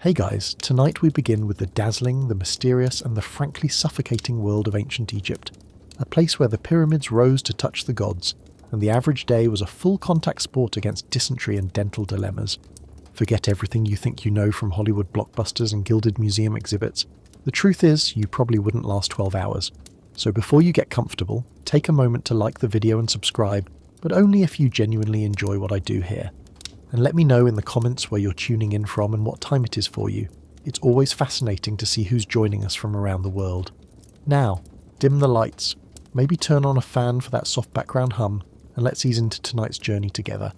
Hey guys, tonight we begin with the dazzling, the mysterious, and the frankly suffocating world of ancient Egypt, a place where the pyramids rose to touch the gods, and the average day was a full contact sport against dysentery and dental dilemmas. Forget everything you think you know from Hollywood blockbusters and gilded museum exhibits. The truth is, you probably wouldn't last 12 hours. So before you get comfortable, take a moment to like the video and subscribe, but only if you genuinely enjoy what I do here. And let me know in the comments where you're tuning in from and what time it is for you. It's always fascinating to see who's joining us from around the world. Now, dim the lights, maybe turn on a fan for that soft background hum, and let's ease into tonight's journey together.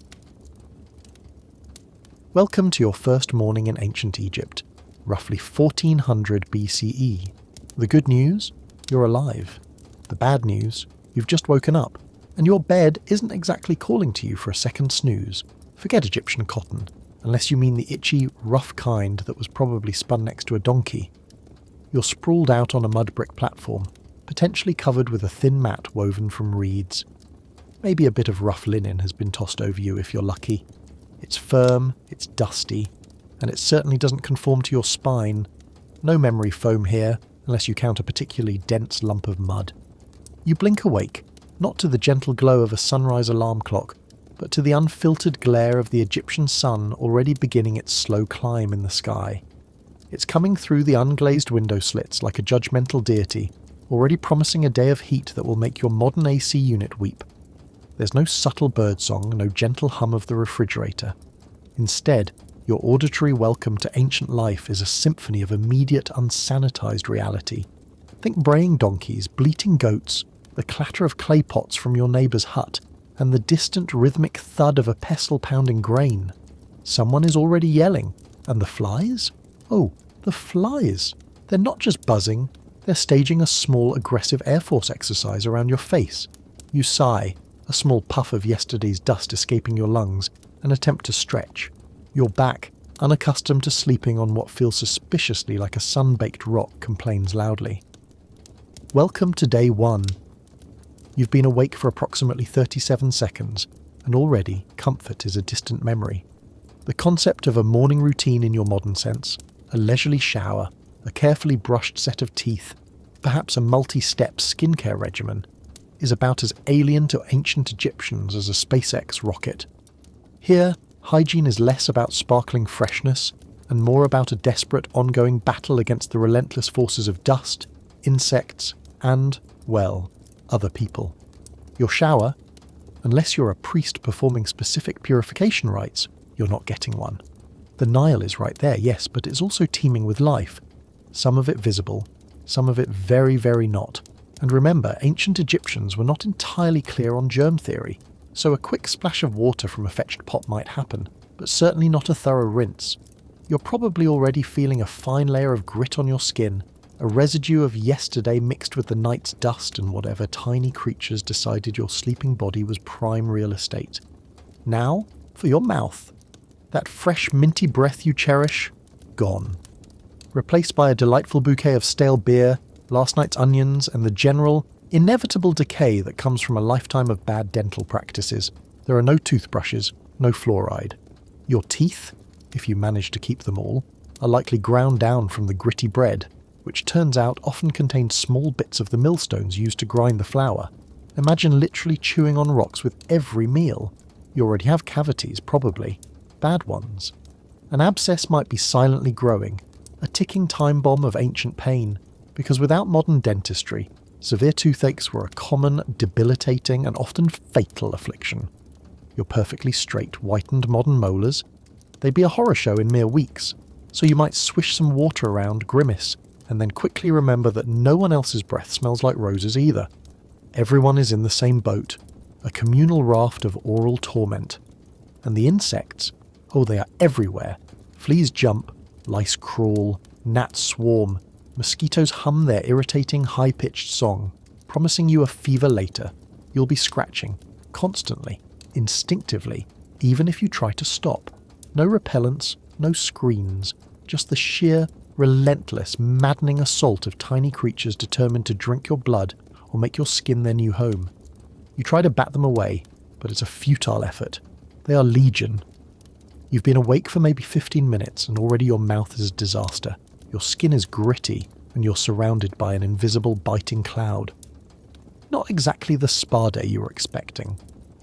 Welcome to your first morning in ancient Egypt, roughly 1400 BCE. The good news? You're alive. The bad news? You've just woken up, and your bed isn't exactly calling to you for a second snooze. Forget Egyptian cotton, unless you mean the itchy, rough kind that was probably spun next to a donkey. You're sprawled out on a mud brick platform, potentially covered with a thin mat woven from reeds. Maybe a bit of rough linen has been tossed over you if you're lucky. It's firm, it's dusty, and it certainly doesn't conform to your spine. No memory foam here, unless you count a particularly dense lump of mud. You blink awake, not to the gentle glow of a sunrise alarm clock, but to the unfiltered glare of the Egyptian sun already beginning its slow climb in the sky. It's coming through the unglazed window slits like a judgmental deity, already promising a day of heat that will make your modern AC unit weep. There's no subtle birdsong, no gentle hum of the refrigerator. Instead, your auditory welcome to ancient life is a symphony of immediate, unsanitized reality. Think braying donkeys, bleating goats, the clatter of clay pots from your neighbor's hut, and the distant rhythmic thud of a pestle-pounding grain. Someone is already yelling. And the flies? Oh, the flies! They're not just buzzing, they're staging a small aggressive Air Force exercise around your face. You sigh, a small puff of yesterday's dust escaping your lungs, and attempt to stretch. Your back, unaccustomed to sleeping on what feels suspiciously like a sun-baked rock, complains loudly. Welcome to day 1. You've been awake for approximately 37 seconds, and already comfort is a distant memory. The concept of a morning routine in your modern sense, a leisurely shower, a carefully brushed set of teeth, perhaps a multi-step skincare regimen, is about as alien to ancient Egyptians as a SpaceX rocket. Here, hygiene is less about sparkling freshness and more about a desperate ongoing battle against the relentless forces of dust, insects, and, well, other people. Your shower, unless you're a priest performing specific purification rites, you're not getting one. The Nile is right there, yes, but it's also teeming with life. Some of it visible, some of it very, very not. And remember, ancient Egyptians were not entirely clear on germ theory, so a quick splash of water from a fetched pot might happen, but certainly not a thorough rinse. You're probably already feeling a fine layer of grit on your skin, a residue of yesterday mixed with the night's dust and whatever tiny creatures decided your sleeping body was prime real estate. Now, for your mouth. That fresh minty breath you cherish, gone. Replaced by a delightful bouquet of stale beer, last night's onions, and the general, inevitable decay that comes from a lifetime of bad dental practices. There are no toothbrushes, no fluoride. Your teeth, if you manage to keep them all, are likely ground down from the gritty bread, which turns out often contains small bits of the millstones used to grind the flour. Imagine literally chewing on rocks with every meal. You already have cavities, probably. Bad ones. An abscess might be silently growing, a ticking time bomb of ancient pain, because without modern dentistry, severe toothaches were a common, debilitating, and often fatal affliction. Your perfectly straight, whitened modern molars? They'd be a horror show in mere weeks, so you might swish some water around, grimace, and then quickly remember that no one else's breath smells like roses either. Everyone is in the same boat, a communal raft of oral torment. And the insects? Oh, they are everywhere. Fleas jump, lice crawl, gnats swarm, mosquitoes hum their irritating high-pitched song, promising you a fever later. You'll be scratching, constantly, instinctively, even if you try to stop. No repellents, no screens, just the sheer, relentless, maddening assault of tiny creatures determined to drink your blood or make your skin their new home. You try to bat them away, but it's a futile effort. They are legion. You've been awake for maybe 15 minutes and already your mouth is a disaster. Your skin is gritty and you're surrounded by an invisible biting cloud. Not exactly the spa day you were expecting.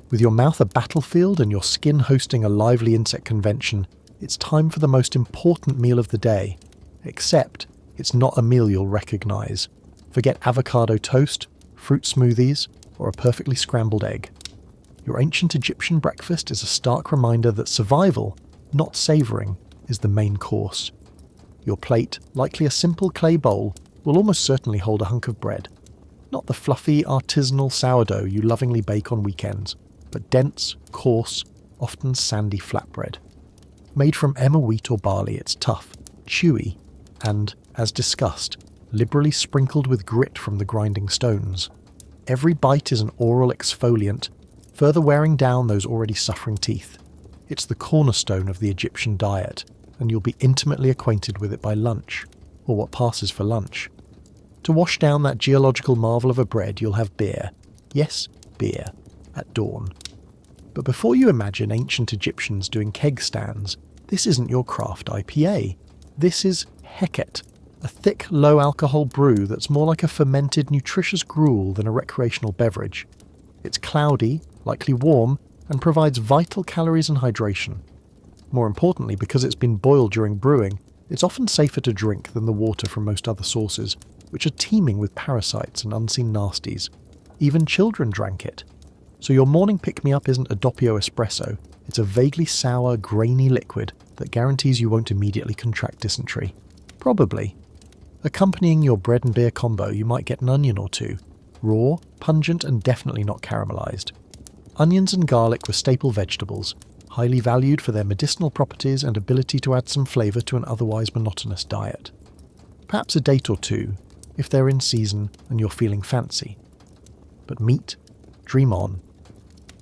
With your mouth a battlefield and your skin hosting a lively insect convention, it's time for the most important meal of the day. Except, it's not a meal you'll recognise. Forget avocado toast, fruit smoothies, or a perfectly scrambled egg. Your ancient Egyptian breakfast is a stark reminder that survival, not savouring, is the main course. Your plate, likely a simple clay bowl, will almost certainly hold a hunk of bread. Not the fluffy, artisanal sourdough you lovingly bake on weekends, but dense, coarse, often sandy flatbread. Made from emmer wheat or barley, it's tough, chewy, and, as discussed, liberally sprinkled with grit from the grinding stones. Every bite is an oral exfoliant, further wearing down those already suffering teeth. It's the cornerstone of the Egyptian diet, and you'll be intimately acquainted with it by lunch, or what passes for lunch. To wash down that geological marvel of a bread, you'll have beer. Yes, beer. At dawn. But before you imagine ancient Egyptians doing keg stands, this isn't your craft IPA. This is Heket, a thick, low-alcohol brew that's more like a fermented, nutritious gruel than a recreational beverage. It's cloudy, likely warm, and provides vital calories and hydration. More importantly, because it's been boiled during brewing, it's often safer to drink than the water from most other sources, which are teeming with parasites and unseen nasties. Even children drank it. So your morning pick-me-up isn't a doppio espresso, it's a vaguely sour, grainy liquid that guarantees you won't immediately contract dysentery. Probably. Accompanying your bread and beer combo, you might get an onion or two. Raw, pungent, and definitely not caramelized. Onions and garlic were staple vegetables, highly valued for their medicinal properties and ability to add some flavour to an otherwise monotonous diet. Perhaps a date or two, if they're in season and you're feeling fancy. But meat? Dream on.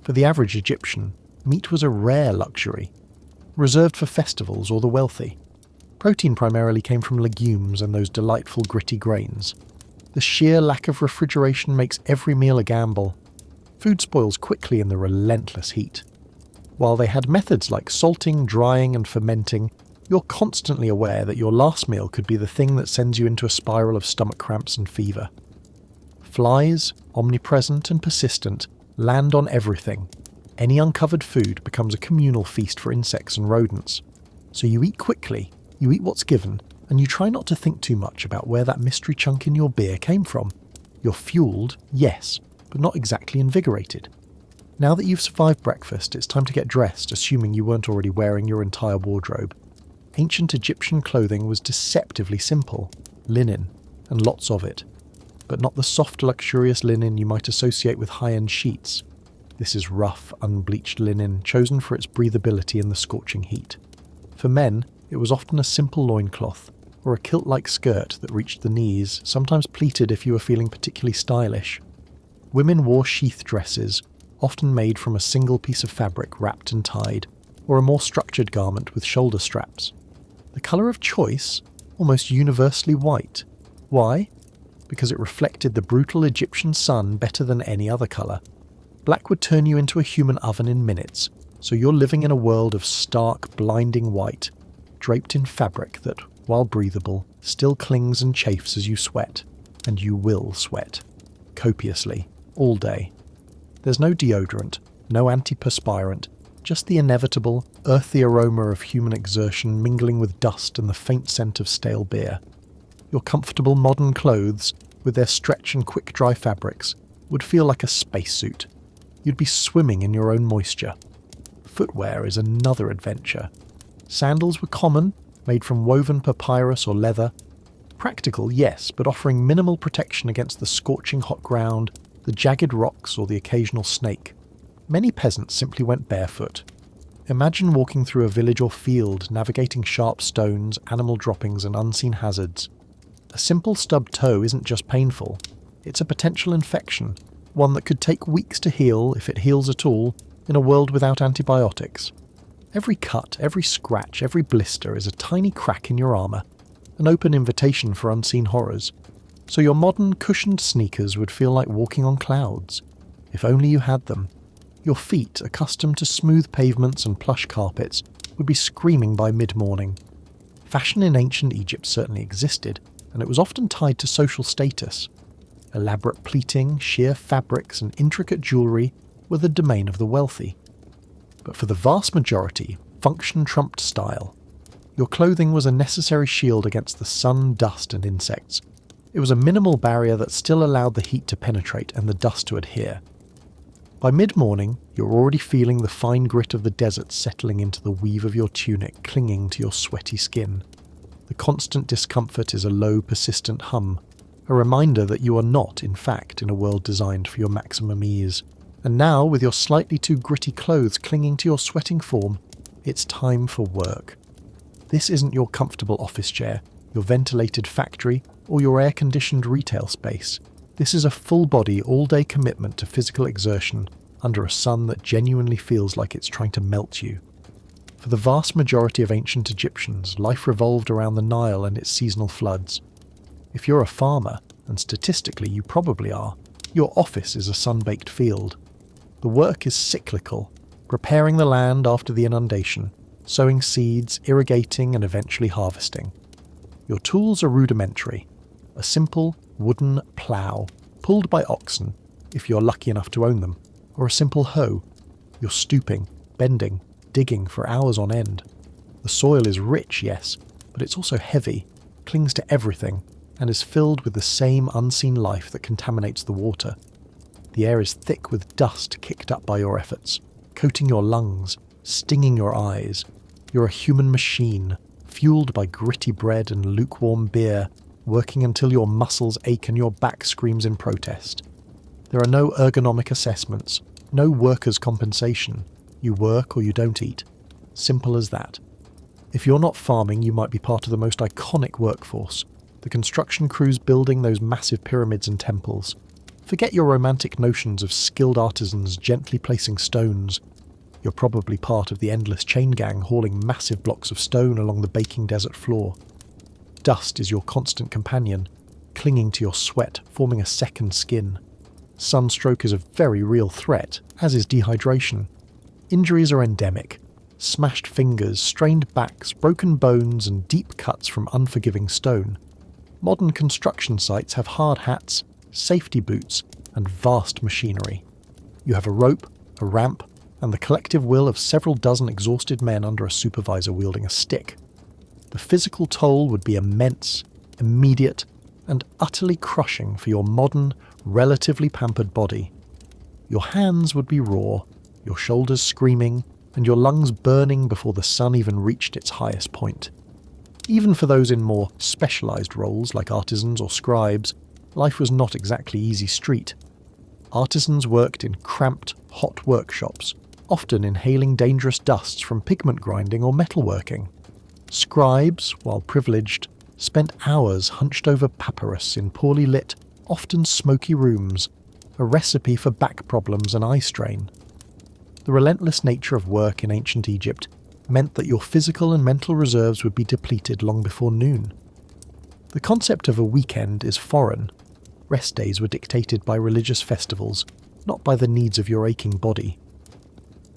For the average Egyptian, meat was a rare luxury, reserved for festivals or the wealthy. Protein primarily came from legumes and those delightful gritty grains. The sheer lack of refrigeration makes every meal a gamble. Food spoils quickly in the relentless heat. While they had methods like salting, drying, and fermenting, you're constantly aware that your last meal could be the thing that sends you into a spiral of stomach cramps and fever. Flies, omnipresent and persistent, land on everything. Any uncovered food becomes a communal feast for insects and rodents. So you eat quickly, you eat what's given, and you try not to think too much about where that mystery chunk in your beer came from. You're fueled, yes, but not exactly invigorated. Now that you've survived breakfast, it's time to get dressed, assuming you weren't already wearing your entire wardrobe. Ancient Egyptian clothing was deceptively simple, linen, and lots of it. But not the soft, luxurious linen you might associate with high-end sheets. This is rough, unbleached linen, chosen for its breathability in the scorching heat. For men, it was often a simple loincloth, or a kilt-like skirt that reached the knees, sometimes pleated if you were feeling particularly stylish. Women wore sheath dresses, often made from a single piece of fabric wrapped and tied, or a more structured garment with shoulder straps. The colour of choice, almost universally white. Why? Because it reflected the brutal Egyptian sun better than any other colour. Black would turn you into a human oven in minutes, so you're living in a world of stark, blinding white, draped in fabric that, while breathable, still clings and chafes as you sweat. And you will sweat. Copiously. All day. There's no deodorant, no antiperspirant, just the inevitable, earthy aroma of human exertion mingling with dust and the faint scent of stale beer. Your comfortable modern clothes, with their stretch and quick-dry fabrics, would feel like a spacesuit. You'd be swimming in your own moisture. Footwear is another adventure. Sandals were common, made from woven papyrus or leather. Practical, yes, but offering minimal protection against the scorching hot ground, the jagged rocks, or the occasional snake. Many peasants simply went barefoot. Imagine walking through a village or field, navigating sharp stones, animal droppings, and unseen hazards. A simple stubbed toe isn't just painful, it's a potential infection, one that could take weeks to heal, if it heals at all, in a world without antibiotics. Every cut, every scratch, every blister is a tiny crack in your armour, an open invitation for unseen horrors. So your modern cushioned sneakers would feel like walking on clouds. If only you had them. Your feet, accustomed to smooth pavements and plush carpets, would be screaming by mid-morning. Fashion in ancient Egypt certainly existed, and it was often tied to social status. Elaborate pleating, sheer fabrics, and intricate jewellery were the domain of the wealthy. But for the vast majority, function trumped style. Your clothing was a necessary shield against the sun, dust, and insects. It was a minimal barrier that still allowed the heat to penetrate and the dust to adhere. By mid-morning, you're already feeling the fine grit of the desert settling into the weave of your tunic, clinging to your sweaty skin. The constant discomfort is a low, persistent hum, a reminder that you are not, in fact, in a world designed for your maximum ease. And now, with your slightly too gritty clothes clinging to your sweating form, it's time for work. This isn't your comfortable office chair, your ventilated factory, or your air-conditioned retail space. This is a full-body, all-day commitment to physical exertion under a sun that genuinely feels like it's trying to melt you. For the vast majority of ancient Egyptians, life revolved around the Nile and its seasonal floods. If you're a farmer, and statistically you probably are, your office is a sun-baked field. The work is cyclical, preparing the land after the inundation, sowing seeds, irrigating, and eventually harvesting. Your tools are rudimentary. A simple, wooden plough, pulled by oxen, if you're lucky enough to own them, or a simple hoe. You're stooping, bending, digging for hours on end. The soil is rich, yes, but it's also heavy, clings to everything, and is filled with the same unseen life that contaminates the water. The air is thick with dust kicked up by your efforts, coating your lungs, stinging your eyes. You're a human machine, fueled by gritty bread and lukewarm beer, working until your muscles ache and your back screams in protest. There are no ergonomic assessments, no workers' compensation. You work or you don't eat. Simple as that. If you're not farming, you might be part of the most iconic workforce, the construction crews building those massive pyramids and temples. Forget your romantic notions of skilled artisans gently placing stones. You're probably part of the endless chain gang hauling massive blocks of stone along the baking desert floor. Dust is your constant companion, clinging to your sweat, forming a second skin. Sunstroke is a very real threat, as is dehydration. Injuries are endemic. Smashed fingers, strained backs, broken bones, and deep cuts from unforgiving stone. Modern construction sites have hard hats, safety boots, and vast machinery. You have a rope, a ramp, and the collective will of several dozen exhausted men under a supervisor wielding a stick. The physical toll would be immense, immediate, and utterly crushing for your modern, relatively pampered body. Your hands would be raw, your shoulders screaming, and your lungs burning before the sun even reached its highest point. Even for those in more specialised roles like artisans or scribes, life was not exactly easy street. Artisans worked in cramped, hot workshops, often inhaling dangerous dusts from pigment grinding or metalworking. Scribes, while privileged, spent hours hunched over papyrus in poorly lit, often smoky rooms, a recipe for back problems and eye strain. The relentless nature of work in ancient Egypt meant that your physical and mental reserves would be depleted long before noon. The concept of a weekend is foreign. Rest days were dictated by religious festivals, not by the needs of your aching body.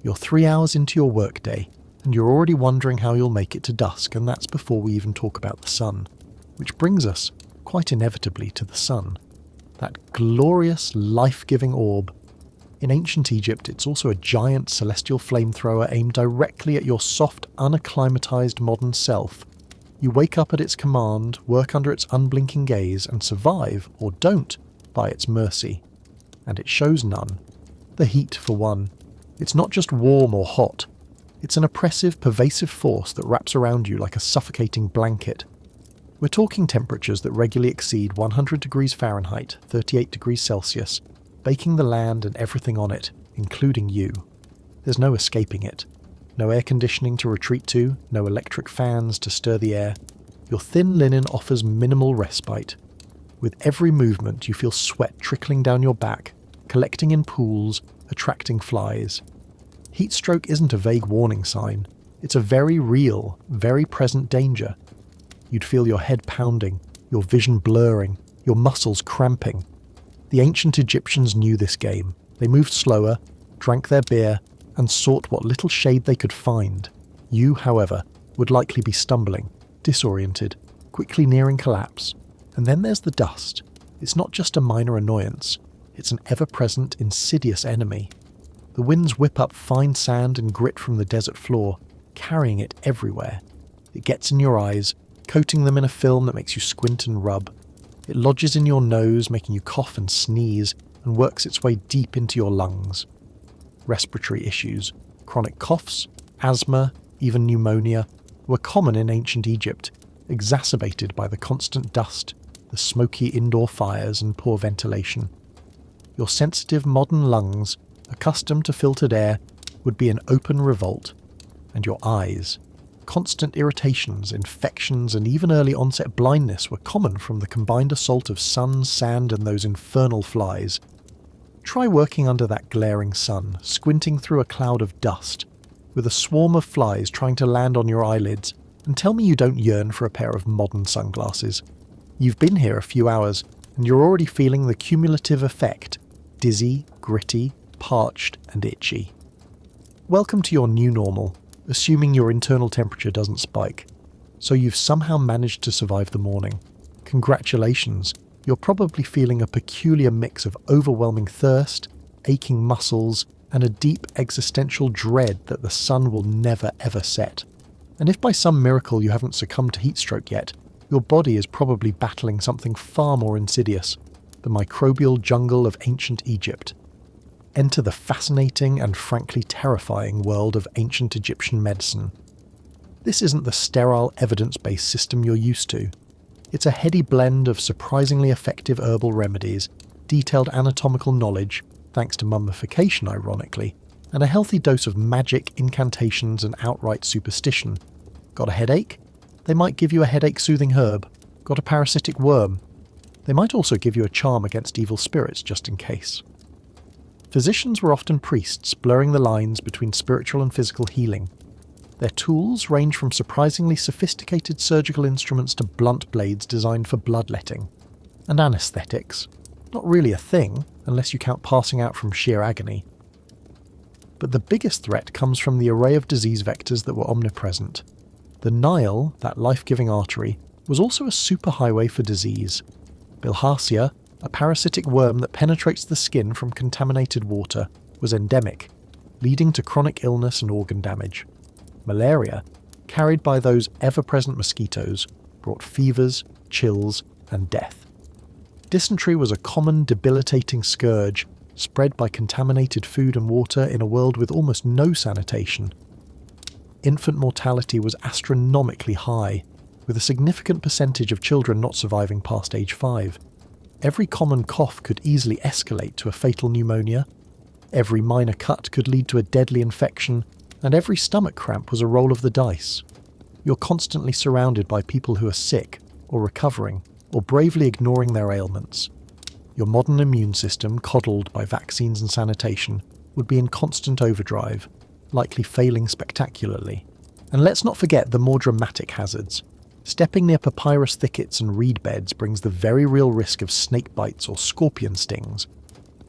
You're 3 hours into your workday, and you're already wondering how you'll make it to dusk, and that's before we even talk about the sun. Which brings us, quite inevitably, to the sun. That glorious, life-giving orb. In ancient Egypt, it's also a giant celestial flamethrower aimed directly at your soft, unacclimatized modern self. You wake up at its command, work under its unblinking gaze, and survive, or don't, by its mercy. And it shows none. The heat, for one. It's not just warm or hot. It's an oppressive, pervasive force that wraps around you like a suffocating blanket. We're talking temperatures that regularly exceed 100 degrees Fahrenheit, 38 degrees Celsius, baking the land and everything on it, including you. There's no escaping it. No air conditioning to retreat to, no electric fans to stir the air. Your thin linen offers minimal respite. With every movement you feel sweat trickling down your back, collecting in pools, attracting flies. Heatstroke isn't a vague warning sign. It's a very real, very present danger. You'd feel your head pounding, your vision blurring, your muscles cramping. The ancient Egyptians knew this game. They moved slower, drank their beer, and sought what little shade they could find. You, however, would likely be stumbling, disoriented, quickly nearing collapse. And then there's the dust. It's not just a minor annoyance, it's an ever-present, insidious enemy. The winds whip up fine sand and grit from the desert floor, carrying it everywhere. It gets in your eyes, coating them in a film that makes you squint and rub. It lodges in your nose, making you cough and sneeze, and works its way deep into your lungs. Respiratory issues, chronic coughs, asthma, even pneumonia, were common in ancient Egypt, exacerbated by the constant dust, the smoky indoor fires and poor ventilation. Your sensitive modern lungs, accustomed to filtered air, would be in open revolt, and your eyes. Constant irritations, infections, and even early onset blindness were common from the combined assault of sun, sand, and those infernal flies. Try working under that glaring sun, squinting through a cloud of dust, with a swarm of flies trying to land on your eyelids, and tell me you don't yearn for a pair of modern sunglasses. You've been here a few hours, and you're already feeling the cumulative effect: dizzy, gritty, parched, and itchy. Welcome to your new normal, assuming your internal temperature doesn't spike. So you've somehow managed to survive the morning. Congratulations, you're probably feeling a peculiar mix of overwhelming thirst, aching muscles, and a deep existential dread that the sun will never ever set. And if by some miracle you haven't succumbed to heatstroke yet, your body is probably battling something far more insidious: the microbial jungle of ancient Egypt. Enter the fascinating and frankly terrifying world of ancient Egyptian medicine. This isn't the sterile, evidence-based system you're used to. It's a heady blend of surprisingly effective herbal remedies, detailed anatomical knowledge, thanks to mummification ironically, and a healthy dose of magic, incantations, and outright superstition. Got a headache? They might give you a headache-soothing herb. Got a parasitic worm? They might also give you a charm against evil spirits just in case. Physicians were often priests, blurring the lines between spiritual and physical healing. Their tools range from surprisingly sophisticated surgical instruments to blunt blades designed for bloodletting. And anesthetics. Not really a thing, unless you count passing out from sheer agony. But the biggest threat comes from the array of disease vectors that were omnipresent. The Nile, that life-giving artery, was also a superhighway for disease. Bilharzia, a parasitic worm that penetrates the skin from contaminated water, was endemic, leading to chronic illness and organ damage. Malaria, carried by those ever-present mosquitoes, brought fevers, chills, and death. Dysentery was a common, debilitating scourge, spread by contaminated food and water in a world with almost no sanitation. Infant mortality was astronomically high, with a significant percentage of children not surviving past age 5. Every common cough could easily escalate to a fatal pneumonia, every minor cut could lead to a deadly infection, and every stomach cramp was a roll of the dice. You're constantly surrounded by people who are sick, or recovering, or bravely ignoring their ailments. Your modern immune system, coddled by vaccines and sanitation, would be in constant overdrive, likely failing spectacularly. And let's not forget the more dramatic hazards. Stepping near papyrus thickets and reed beds brings the very real risk of snake bites or scorpion stings.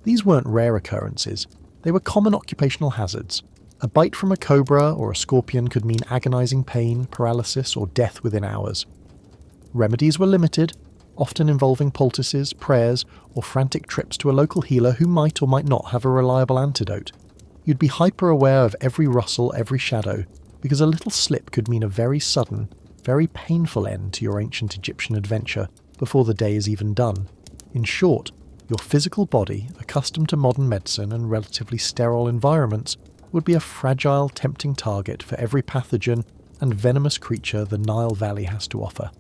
These weren't rare occurrences, they were common occupational hazards. A bite from a cobra or a scorpion could mean agonizing pain, paralysis, or death within hours. Remedies were limited, often involving poultices, prayers, or frantic trips to a local healer who might or might not have a reliable antidote. You'd be hyper-aware of every rustle, every shadow, because a little slip could mean a very sudden, very painful end to your ancient Egyptian adventure before the day is even done. In short, your physical body, accustomed to modern medicine and relatively sterile environments, would be a fragile, tempting target for every pathogen and venomous creature the Nile Valley has to offer.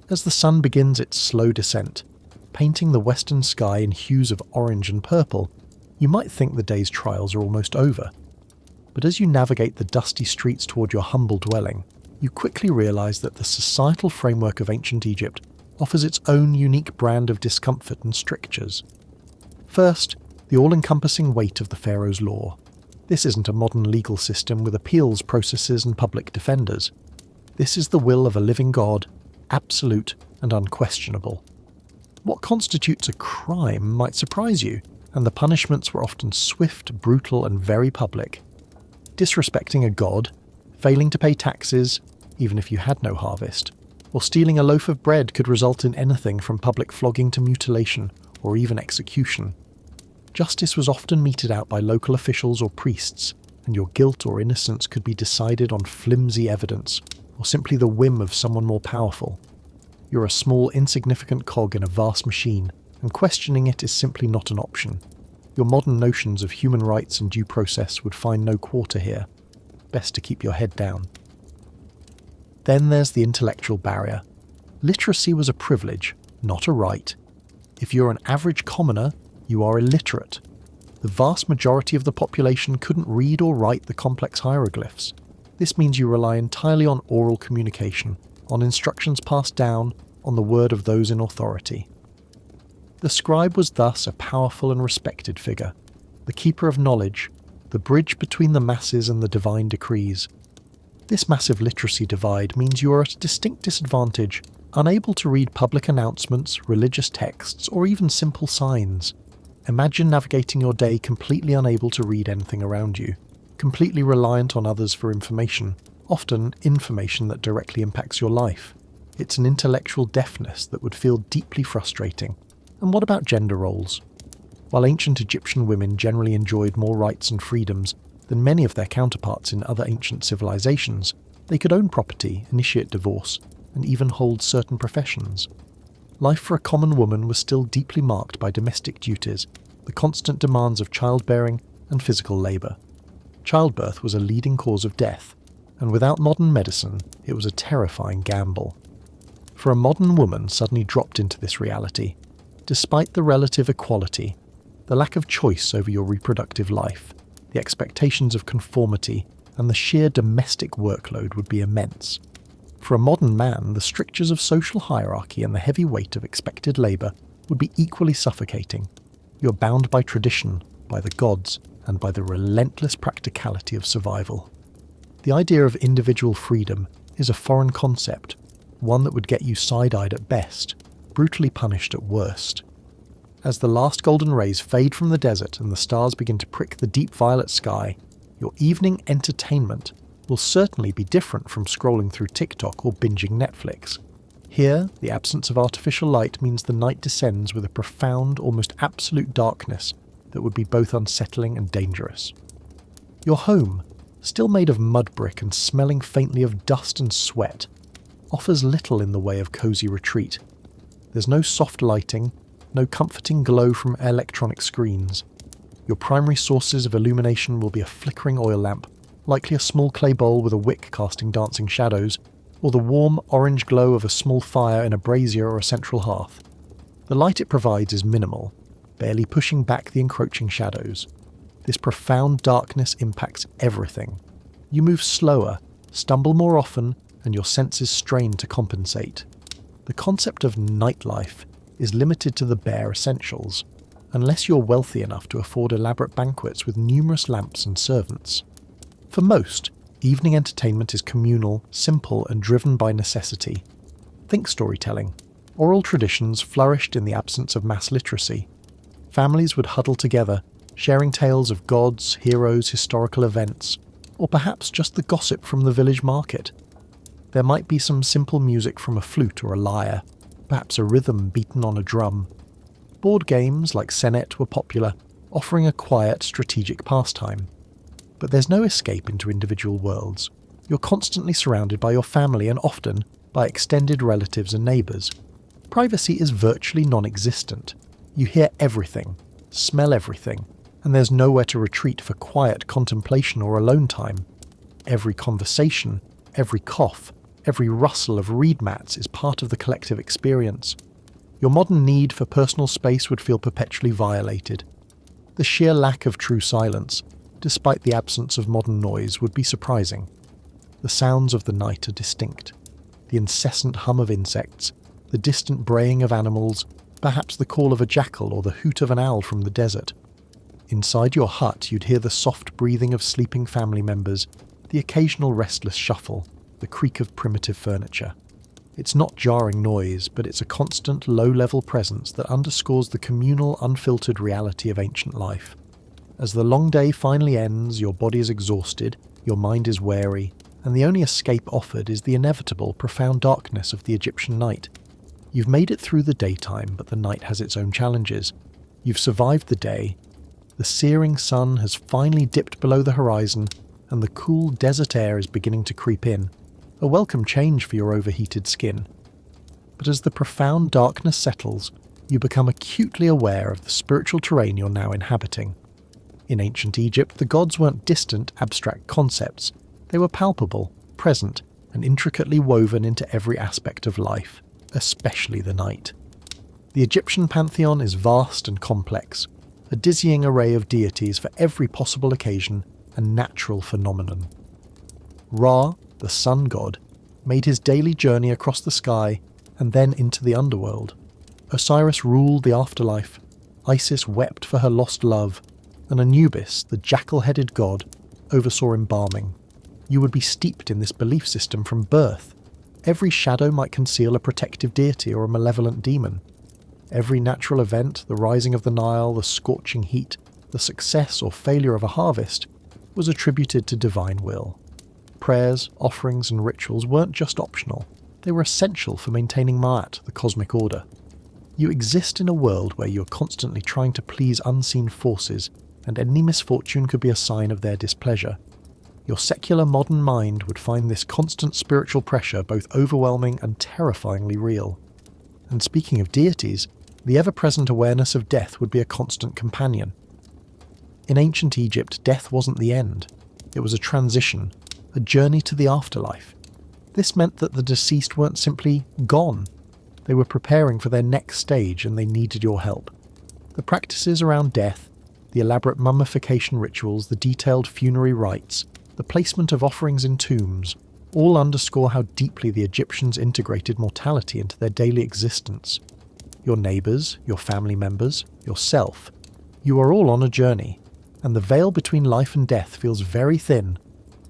As the sun begins its slow descent, painting the western sky in hues of orange and purple, you might think the day's trials are almost over. But as you navigate the dusty streets toward your humble dwelling, you quickly realize that the societal framework of ancient Egypt offers its own unique brand of discomfort and strictures. First, the all-encompassing weight of the pharaoh's law. This isn't a modern legal system with appeals processes and public defenders. This is the will of a living god, absolute and unquestionable. What constitutes a crime might surprise you, and the punishments were often swift, brutal, and very public. Disrespecting a god, Failing to pay taxes, even if you had no harvest, or stealing a loaf of bread could result in anything from public flogging to mutilation or even execution. Justice was often meted out by local officials or priests, and your guilt or innocence could be decided on flimsy evidence or simply the whim of someone more powerful. You're a small, insignificant cog in a vast machine, and questioning it is simply not an option. Your modern notions of human rights and due process would find no quarter here. Best to keep your head down. Then there's the intellectual barrier. Literacy was a privilege, not a right. If you're an average commoner, you are illiterate. The vast majority of the population couldn't read or write the complex hieroglyphs. This means you rely entirely on oral communication, on instructions passed down, on the word of those in authority. The scribe was thus a powerful and respected figure, the keeper of knowledge, the bridge between the masses and the divine decrees. This massive literacy divide means you are at a distinct disadvantage, unable to read public announcements, religious texts, or even simple signs. Imagine navigating your day completely unable to read anything around you, completely reliant on others for information, often information that directly impacts your life. It's an intellectual deafness that would feel deeply frustrating. And what about gender roles? While ancient Egyptian women generally enjoyed more rights and freedoms than many of their counterparts in other ancient civilizations, they could own property, initiate divorce, and even hold certain professions. Life for a common woman was still deeply marked by domestic duties, the constant demands of childbearing and physical labour. Childbirth was a leading cause of death, and without modern medicine, it was a terrifying gamble. For a modern woman suddenly dropped into this reality, despite the relative equality, the lack of choice over your reproductive life, the expectations of conformity, and the sheer domestic workload would be immense. For a modern man, the strictures of social hierarchy and the heavy weight of expected labour would be equally suffocating. You're bound by tradition, by the gods, and by the relentless practicality of survival. The idea of individual freedom is a foreign concept, one that would get you side-eyed at best, brutally punished at worst. As the last golden rays fade from the desert and the stars begin to prick the deep violet sky, your evening entertainment will certainly be different from scrolling through TikTok or binging Netflix. Here, the absence of artificial light means the night descends with a profound, almost absolute darkness that would be both unsettling and dangerous. Your home, still made of mud brick and smelling faintly of dust and sweat, offers little in the way of cosy retreat. There's no soft lighting, no comforting glow from electronic screens. Your primary sources of illumination will be a flickering oil lamp, likely a small clay bowl with a wick casting dancing shadows, or the warm orange glow of a small fire in a brazier or a central hearth. The light it provides is minimal, barely pushing back the encroaching shadows. This profound darkness impacts everything. You move slower, stumble more often, and your senses strain to compensate. The concept of nightlife is limited to the bare essentials, unless you're wealthy enough to afford elaborate banquets with numerous lamps and servants. For most, evening entertainment is communal, simple, and driven by necessity. Think storytelling. Oral traditions flourished in the absence of mass literacy. Families would huddle together, sharing tales of gods, heroes, historical events, or perhaps just the gossip from the village market. There might be some simple music from a flute or a lyre, perhaps a rhythm beaten on a drum. Board games like Senet were popular, offering a quiet, strategic pastime. But there's no escape into individual worlds. You're constantly surrounded by your family and often by extended relatives and neighbours. Privacy is virtually non-existent. You hear everything, smell everything, and there's nowhere to retreat for quiet contemplation or alone time. Every conversation, every cough, every rustle of reed mats is part of the collective experience. Your modern need for personal space would feel perpetually violated. The sheer lack of true silence, despite the absence of modern noise, would be surprising. The sounds of the night are distinct. The incessant hum of insects, the distant braying of animals, perhaps the call of a jackal or the hoot of an owl from the desert. Inside your hut you'd hear the soft breathing of sleeping family members, the occasional restless shuffle, the creak of primitive furniture. It's not jarring noise, but it's a constant, low-level presence that underscores the communal, unfiltered reality of ancient life. As the long day finally ends, your body is exhausted, your mind is wary, and the only escape offered is the inevitable, profound darkness of the Egyptian night. You've made it through the daytime, but the night has its own challenges. You've survived the day. The searing sun has finally dipped below the horizon, and the cool desert air is beginning to creep in, a welcome change for your overheated skin. But as the profound darkness settles, you become acutely aware of the spiritual terrain you're now inhabiting. In ancient Egypt, the gods weren't distant, abstract concepts. They were palpable, present, and intricately woven into every aspect of life, especially the night. The Egyptian pantheon is vast and complex, a dizzying array of deities for every possible occasion and natural phenomenon. Ra, the sun god, made his daily journey across the sky and then into the underworld. Osiris ruled the afterlife, Isis wept for her lost love, and Anubis, the jackal-headed god, oversaw embalming. You would be steeped in this belief system from birth. Every shadow might conceal a protective deity or a malevolent demon. Every natural event, the rising of the Nile, the scorching heat, the success or failure of a harvest, was attributed to divine will. Prayers, offerings, and rituals weren't just optional. They were essential for maintaining Ma'at, the cosmic order. You exist in a world where you're constantly trying to please unseen forces, and any misfortune could be a sign of their displeasure. Your secular modern mind would find this constant spiritual pressure both overwhelming and terrifyingly real. And speaking of deities, the ever-present awareness of death would be a constant companion. In ancient Egypt, death wasn't the end. It was a transition, a journey to the afterlife. This meant that the deceased weren't simply gone. They were preparing for their next stage and they needed your help. The practices around death, the elaborate mummification rituals, the detailed funerary rites, the placement of offerings in tombs, all underscore how deeply the Egyptians integrated mortality into their daily existence. Your neighbours, your family members, yourself, you are all on a journey, and the veil between life and death feels very thin.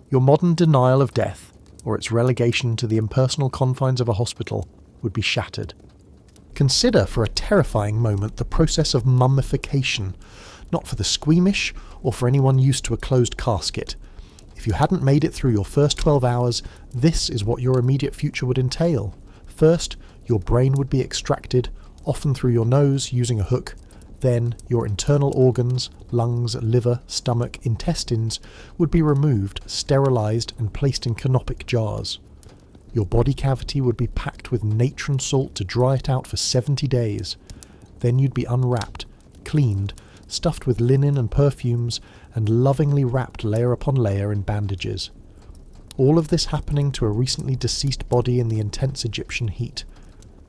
Your modern denial of death, or its relegation to the impersonal confines of a hospital, would be shattered. Consider for a terrifying moment the process of mummification, not for the squeamish or for anyone used to a closed casket. If you hadn't made it through your first 12 hours, this is what your immediate future would entail. First, your brain would be extracted, often through your nose using a hook. Then, your internal organs, lungs, liver, stomach, intestines, would be removed, sterilised and placed in canopic jars. Your body cavity would be packed with natron salt to dry it out for 70 days. Then you'd be unwrapped, cleaned, stuffed with linen and perfumes, and lovingly wrapped layer upon layer in bandages. All of this happening to a recently deceased body in the intense Egyptian heat.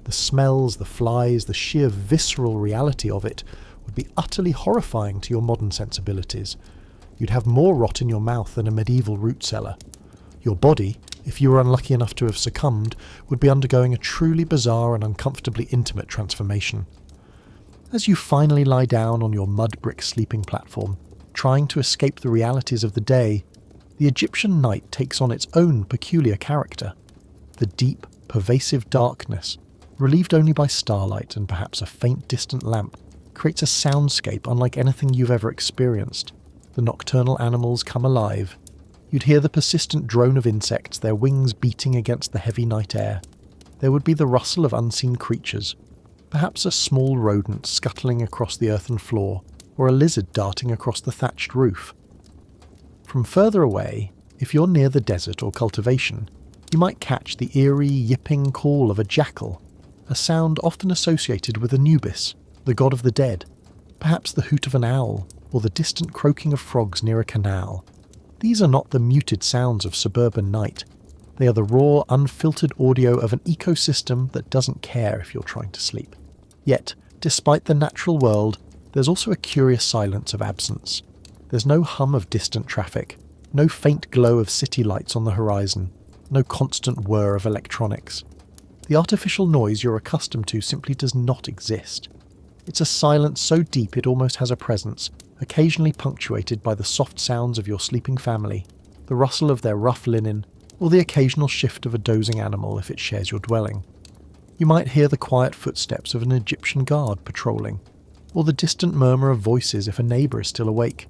The smells, the flies, the sheer visceral reality of it would be utterly horrifying to your modern sensibilities. You'd have more rot in your mouth than a medieval root cellar. Your body, if you were unlucky enough to have succumbed, would be undergoing a truly bizarre and uncomfortably intimate transformation. As you finally lie down on your mud brick sleeping platform, trying to escape the realities of the day, the Egyptian night takes on its own peculiar character. The deep, pervasive darkness, relieved only by starlight and perhaps a faint distant lamp, creates a soundscape unlike anything you've ever experienced. The nocturnal animals come alive. You'd hear the persistent drone of insects, their wings beating against the heavy night air. There would be the rustle of unseen creatures, perhaps a small rodent scuttling across the earthen floor, or a lizard darting across the thatched roof. From further away, if you're near the desert or cultivation, you might catch the eerie, yipping call of a jackal, a sound often associated with Anubis, the god of the dead, perhaps the hoot of an owl, or the distant croaking of frogs near a canal. These are not the muted sounds of suburban night. They are the raw, unfiltered audio of an ecosystem that doesn't care if you're trying to sleep. Yet, despite the natural world, there's also a curious silence of absence. There's no hum of distant traffic, no faint glow of city lights on the horizon, no constant whir of electronics. The artificial noise you're accustomed to simply does not exist. It's a silence so deep it almost has a presence, occasionally punctuated by the soft sounds of your sleeping family, the rustle of their rough linen, or the occasional shift of a dozing animal if it shares your dwelling. You might hear the quiet footsteps of an Egyptian guard patrolling, or the distant murmur of voices if a neighbour is still awake.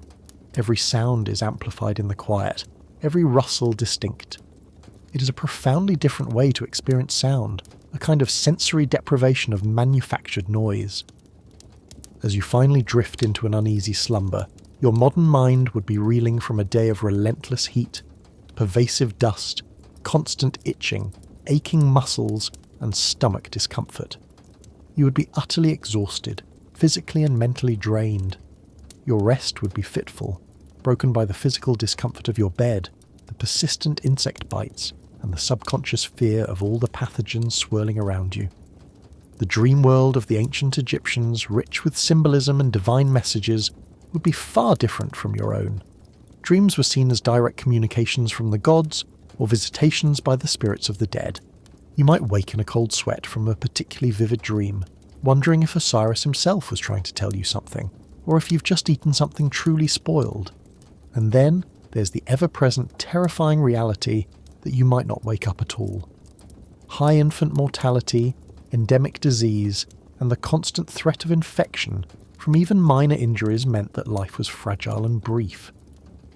Every sound is amplified in the quiet, every rustle distinct. It is a profoundly different way to experience sound, a kind of sensory deprivation of manufactured noise. As you finally drift into an uneasy slumber, your modern mind would be reeling from a day of relentless heat, pervasive dust, constant itching, aching muscles, and stomach discomfort. You would be utterly exhausted, physically and mentally drained. Your rest would be fitful, broken by the physical discomfort of your bed, the persistent insect bites, and the subconscious fear of all the pathogens swirling around you. The dream world of the ancient Egyptians, rich with symbolism and divine messages, would be far different from your own. Dreams were seen as direct communications from the gods or visitations by the spirits of the dead. You might wake in a cold sweat from a particularly vivid dream, wondering if Osiris himself was trying to tell you something, or if you've just eaten something truly spoiled. And then there's the ever-present terrifying reality that you might not wake up at all. High infant mortality, endemic disease, and the constant threat of infection from even minor injuries meant that life was fragile and brief.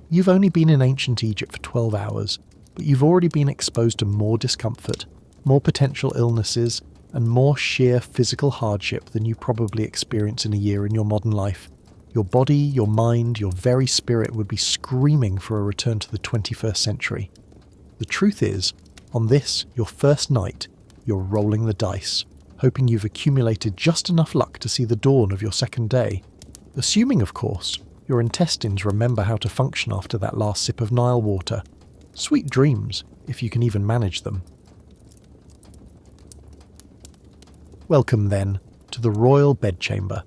You've only been in ancient Egypt for 12 hours, but you've already been exposed to more discomfort, more potential illnesses, and more sheer physical hardship than you probably experience in a year in your modern life. Your body, your mind, your very spirit would be screaming for a return to the 21st century. The truth is, on this, your first night, you're rolling the dice, hoping you've accumulated just enough luck to see the dawn of your second day. Assuming, of course, your intestines remember how to function after that last sip of Nile water. Sweet dreams, if you can even manage them. Welcome, then, to the royal bedchamber.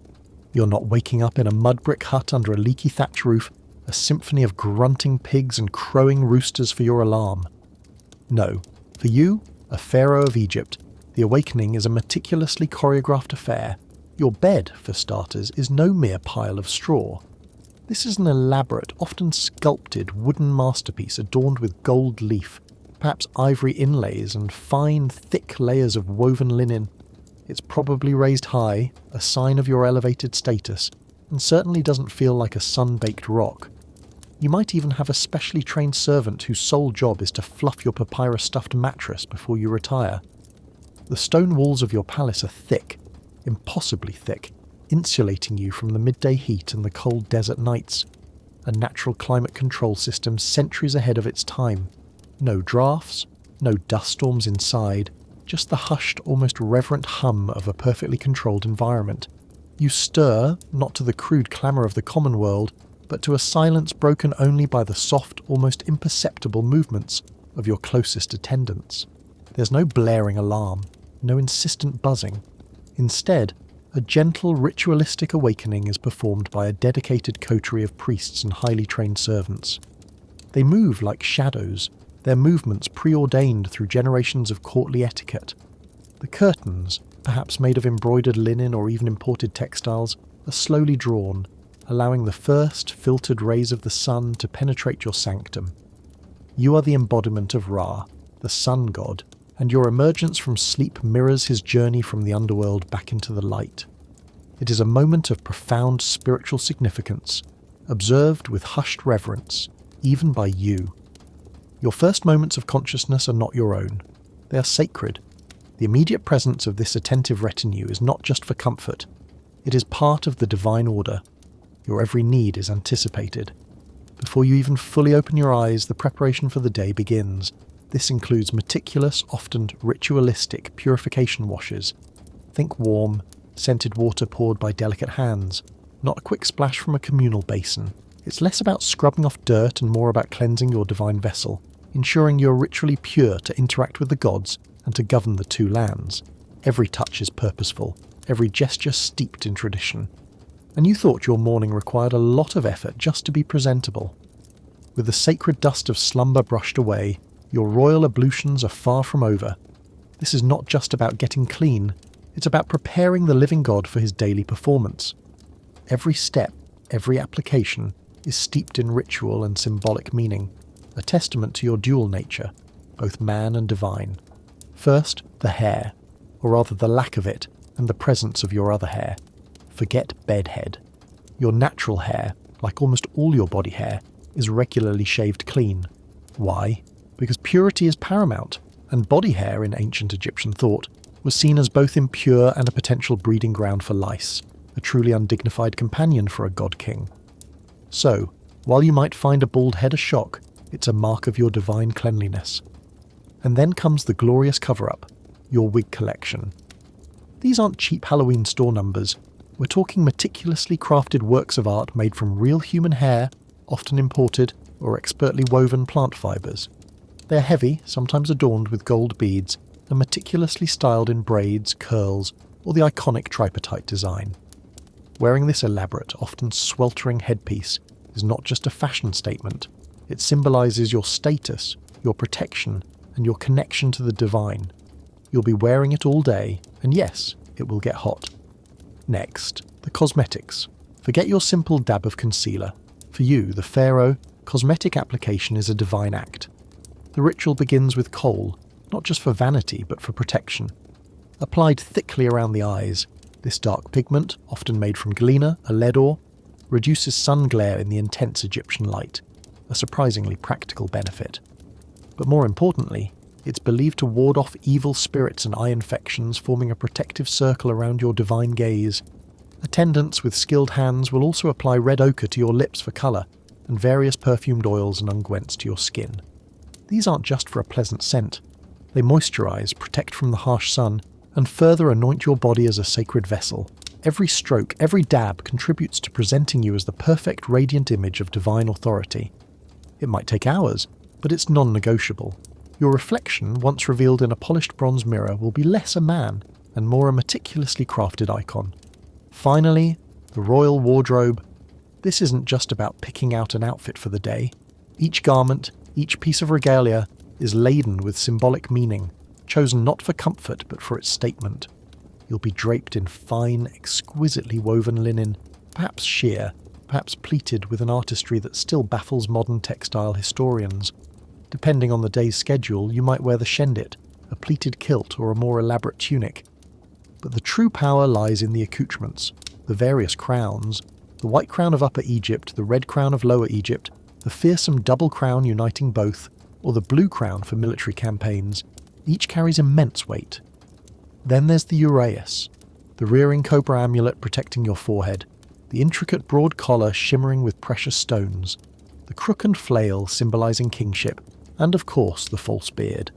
You're not waking up in a mud brick hut under a leaky thatch roof, a symphony of grunting pigs and crowing roosters for your alarm. No, for you, a pharaoh of Egypt, the awakening is a meticulously choreographed affair. Your bed, for starters, is no mere pile of straw. This is an elaborate, often sculpted wooden masterpiece adorned with gold leaf, perhaps ivory inlays and fine, thick layers of woven linen. It's probably raised high, a sign of your elevated status, and certainly doesn't feel like a sun-baked rock. You might even have a specially trained servant whose sole job is to fluff your papyrus-stuffed mattress before you retire. The stone walls of your palace are thick, impossibly thick, insulating you from the midday heat and the cold desert nights. A natural climate control system centuries ahead of its time. No drafts, no dust storms inside, just the hushed, almost reverent hum of a perfectly controlled environment. You stir, not to the crude clamour of the common world, but to a silence broken only by the soft, almost imperceptible movements of your closest attendants. There's no blaring alarm, no insistent buzzing. Instead, a gentle, ritualistic awakening is performed by a dedicated coterie of priests and highly trained servants. They move like shadows, their movements preordained through generations of courtly etiquette. The curtains, perhaps made of embroidered linen or even imported textiles, are slowly drawn, allowing the first filtered rays of the sun to penetrate your sanctum. You are the embodiment of Ra, the sun god, and your emergence from sleep mirrors his journey from the underworld back into the light. It is a moment of profound spiritual significance, observed with hushed reverence, even by you. Your first moments of consciousness are not your own. They are sacred. The immediate presence of this attentive retinue is not just for comfort. It is part of the divine order. Your every need is anticipated. Before you even fully open your eyes, the preparation for the day begins. This includes meticulous, often ritualistic purification washes. Think warm, scented water poured by delicate hands, not a quick splash from a communal basin. It's less about scrubbing off dirt and more about cleansing your divine vessel, ensuring you're ritually pure to interact with the gods and to govern the two lands. Every touch is purposeful, every gesture steeped in tradition. And you thought your morning required a lot of effort just to be presentable. With the sacred dust of slumber brushed away, your royal ablutions are far from over. This is not just about getting clean, it's about preparing the living God for his daily performance. Every step, every application, is steeped in ritual and symbolic meaning, a testament to your dual nature, both man and divine. First, the hair, or rather the lack of it, and the presence of your other hair. Forget bedhead. Your natural hair, like almost all your body hair, is regularly shaved clean. Why? because purity is paramount, and body hair in ancient Egyptian thought was seen as both impure and a potential breeding ground for lice, a truly undignified companion for a god-king. So, while you might find a bald head a shock, it's a mark of your divine cleanliness. And then comes the glorious cover-up, your wig collection. These aren't cheap Halloween store numbers. We're talking meticulously crafted works of art made from real human hair, often imported or expertly woven plant fibres. They're heavy, sometimes adorned with gold beads, and meticulously styled in braids, curls, or the iconic tripartite design. Wearing this elaborate, often sweltering headpiece is not just a fashion statement. It symbolises your status, your protection, and your connection to the divine. You'll be wearing it all day, and yes, it will get hot. Next, the cosmetics. Forget your simple dab of concealer. For you, the pharaoh, cosmetic application is a divine act. The ritual begins with kohl, not just for vanity but for protection. Applied thickly around the eyes, this dark pigment, often made from galena, a lead ore, reduces sun glare in the intense Egyptian light, a surprisingly practical benefit. But more importantly, it's believed to ward off evil spirits and eye infections, forming a protective circle around your divine gaze. Attendants with skilled hands will also apply red ochre to your lips for colour, and various perfumed oils and unguents to your skin. These aren't just for a pleasant scent. They moisturise, protect from the harsh sun, and further anoint your body as a sacred vessel. Every stroke, every dab contributes to presenting you as the perfect radiant image of divine authority. It might take hours, but it's non-negotiable. Your reflection, once revealed in a polished bronze mirror, will be less a man and more a meticulously crafted icon. Finally, the royal wardrobe. This isn't just about picking out an outfit for the day. Each garment, each piece of regalia, is laden with symbolic meaning, chosen not for comfort but for its statement. You'll be draped in fine, exquisitely woven linen, perhaps sheer, perhaps pleated with an artistry that still baffles modern textile historians. Depending on the day's schedule, you might wear the shendit, a pleated kilt or a more elaborate tunic. But the true power lies in the accoutrements, the various crowns, the white crown of Upper Egypt, the red crown of Lower Egypt, the fearsome double crown uniting both, or the blue crown for military campaigns. Each carries immense weight. Then there's the uraeus, the rearing cobra amulet protecting your forehead, the intricate broad collar shimmering with precious stones, the crook and flail symbolising kingship, and of course the false beard,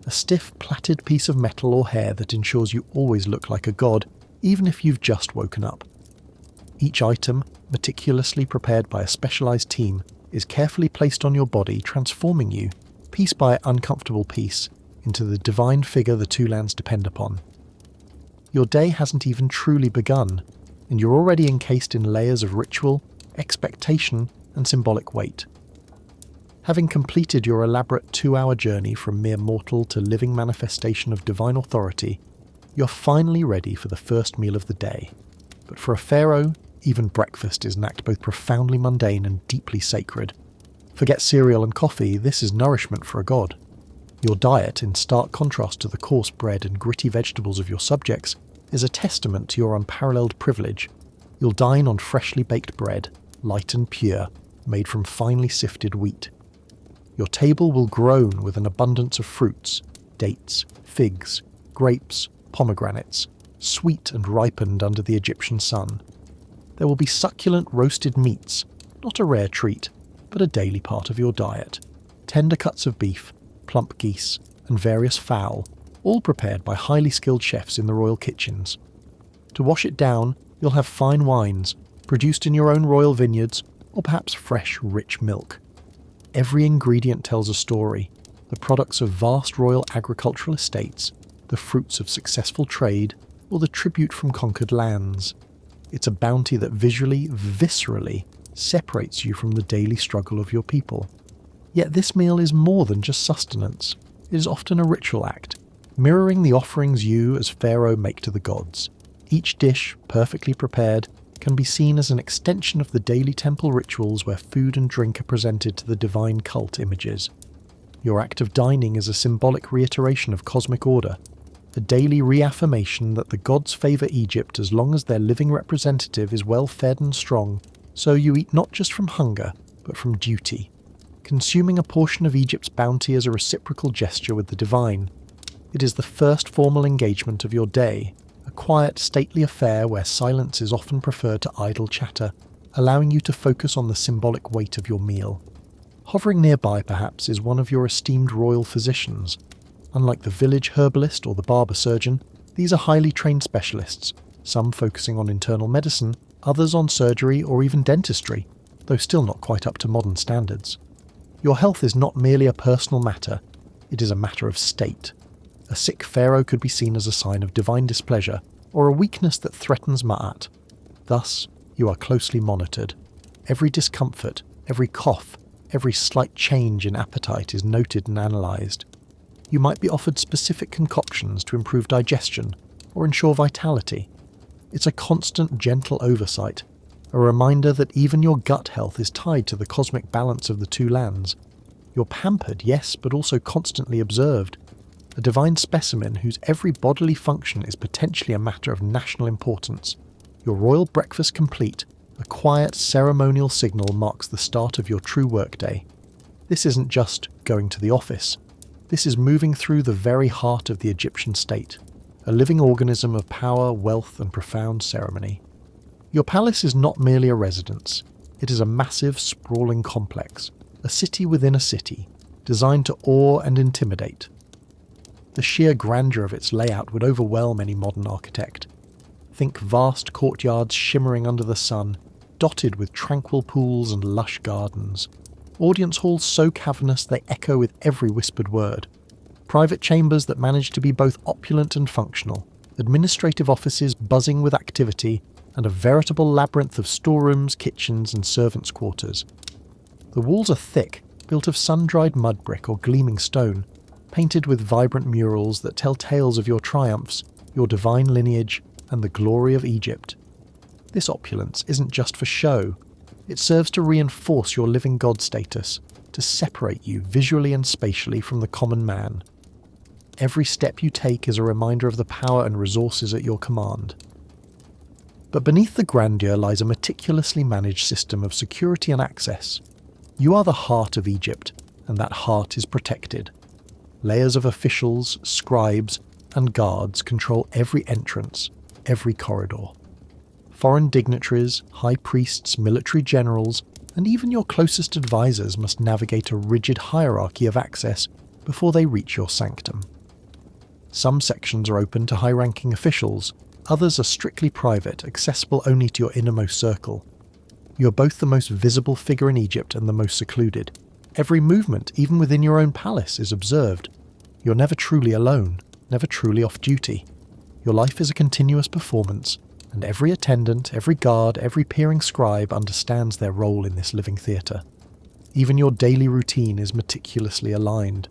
a stiff plaited piece of metal or hair that ensures you always look like a god, even if you've just woken up. Each item, meticulously prepared by a specialised team, is carefully placed on your body, transforming you, piece by uncomfortable piece, into the divine figure the two lands depend upon. Your day hasn't even truly begun, and you're already encased in layers of ritual, expectation, and symbolic weight. Having completed your elaborate 2-hour journey from mere mortal to living manifestation of divine authority, you're finally ready for the first meal of the day. But for a pharaoh, even breakfast is an act both profoundly mundane and deeply sacred. Forget cereal and coffee, this is nourishment for a god. Your diet, in stark contrast to the coarse bread and gritty vegetables of your subjects, is a testament to your unparalleled privilege. You'll dine on freshly baked bread, light and pure, made from finely sifted wheat. Your table will groan with an abundance of fruits, dates, figs, grapes, pomegranates, sweet and ripened under the Egyptian sun. There will be succulent roasted meats, not a rare treat, but a daily part of your diet. Tender cuts of beef, plump geese, and various fowl, all prepared by highly skilled chefs in the royal kitchens. To wash it down, you'll have fine wines, produced in your own royal vineyards, or perhaps fresh, rich milk. Every ingredient tells a story, the products of vast royal agricultural estates, the fruits of successful trade, or the tribute from conquered lands. It's a bounty that visually, viscerally, separates you from the daily struggle of your people. Yet this meal is more than just sustenance. It is often a ritual act, mirroring the offerings you, as pharaoh, make to the gods. Each dish, perfectly prepared, can be seen as an extension of the daily temple rituals where food and drink are presented to the divine cult images. Your act of dining is a symbolic reiteration of cosmic order, a daily reaffirmation that the gods favour Egypt as long as their living representative is well fed and strong, so you eat not just from hunger, but from duty. consuming a portion of Egypt's bounty as a reciprocal gesture with the divine. It is the first formal engagement of your day, a quiet, stately affair where silence is often preferred to idle chatter, allowing you to focus on the symbolic weight of your meal. Hovering nearby, perhaps, is one of your esteemed royal physicians. Unlike the village herbalist or the barber surgeon, these are highly trained specialists, some focusing on internal medicine, others on surgery or even dentistry, though still not quite up to modern standards. Your health is not merely a personal matter, it is a matter of state. A sick pharaoh could be seen as a sign of divine displeasure, or a weakness that threatens Ma'at. Thus, you are closely monitored. Every discomfort, every cough, every slight change in appetite is noted and analysed. You might be offered specific concoctions to improve digestion or ensure vitality. It's a constant, gentle oversight, a reminder that even your gut health is tied to the cosmic balance of the two lands. You're pampered, yes, but also constantly observed. A divine specimen whose every bodily function is potentially a matter of national importance. Your royal breakfast complete, a quiet, ceremonial signal marks the start of your true workday. This isn't just going to the office. This is moving through the very heart of the Egyptian state, a living organism of power, wealth, and profound ceremony. Your palace is not merely a residence. It is a massive, sprawling complex, a city within a city, designed to awe and intimidate. The sheer grandeur of its layout would overwhelm any modern architect. Think vast courtyards shimmering under the sun, dotted with tranquil pools and lush gardens. Audience halls so cavernous they echo with every whispered word. Private chambers that manage to be both opulent and functional. Administrative offices buzzing with activity, and a veritable labyrinth of storerooms, kitchens, and servants' quarters. The walls are thick, built of sun-dried mud brick or gleaming stone, painted with vibrant murals that tell tales of your triumphs, your divine lineage, and the glory of Egypt. This opulence isn't just for show. It serves to reinforce your living god status, to separate you visually and spatially from the common man. Every step you take is a reminder of the power and resources at your command. But beneath the grandeur lies a meticulously managed system of security and access. You are the heart of Egypt, and that heart is protected. Layers of officials, scribes, and guards control every entrance, every corridor. Foreign dignitaries, high priests, military generals, and even your closest advisors must navigate a rigid hierarchy of access before they reach your sanctum. Some sections are open to high-ranking officials, others are strictly private, accessible only to your innermost circle. You are both the most visible figure in Egypt and the most secluded. Every movement, even within your own palace, is observed. You're never truly alone, never truly off duty. Your life is a continuous performance, and every attendant, every guard, every peering scribe understands their role in this living theatre. Even your daily routine is meticulously aligned.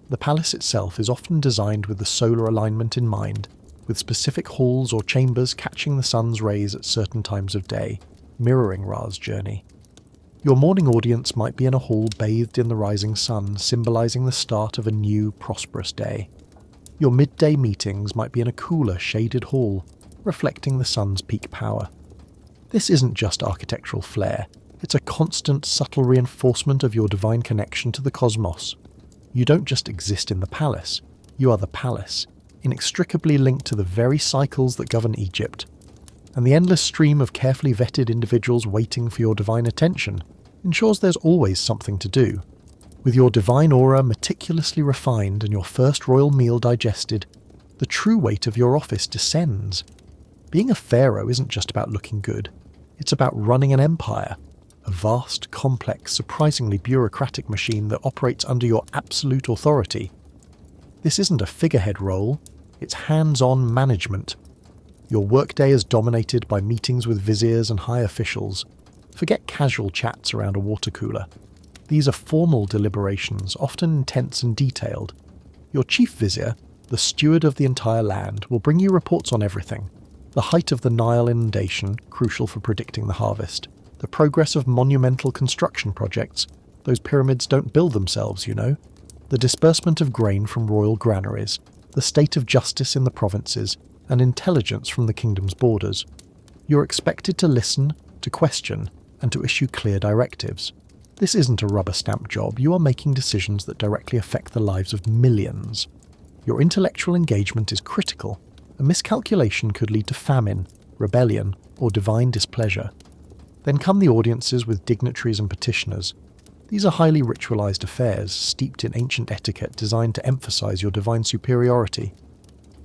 The palace itself is often designed with the solar alignment in mind, with specific halls or chambers catching the sun's rays at certain times of day, mirroring Ra's journey. Your morning audience might be in a hall bathed in the rising sun, symbolising the start of a new, prosperous day. Your midday meetings might be in a cooler, shaded hall, reflecting the sun's peak power. This isn't just architectural flair, it's a constant, subtle reinforcement of your divine connection to the cosmos. You don't just exist in the palace, you are the palace, inextricably linked to the very cycles that govern Egypt. And the endless stream of carefully vetted individuals waiting for your divine attention ensures there's always something to do. With your divine aura meticulously refined and your first royal meal digested, the true weight of your office descends. Being a pharaoh isn't just about looking good, it's about running an empire, a vast, complex, surprisingly bureaucratic machine that operates under your absolute authority. This isn't a figurehead role, it's hands-on management. Your workday is dominated by meetings with viziers and high officials. Forget casual chats around a water cooler. These are formal deliberations, often intense and detailed. Your chief vizier, the steward of the entire land, will bring you reports on everything. The height of the Nile inundation, crucial for predicting the harvest. The progress of monumental construction projects. Those pyramids don't build themselves, you know. The disbursement of grain from royal granaries. The state of justice in the provinces, and intelligence from the kingdom's borders. You're expected to listen, to question, and to issue clear directives. This isn't a rubber stamp job. You are making decisions that directly affect the lives of millions. Your intellectual engagement is critical. A miscalculation could lead to famine, rebellion, or divine displeasure. Then come the audiences with dignitaries and petitioners. These are highly ritualized affairs, steeped in ancient etiquette designed to emphasize your divine superiority.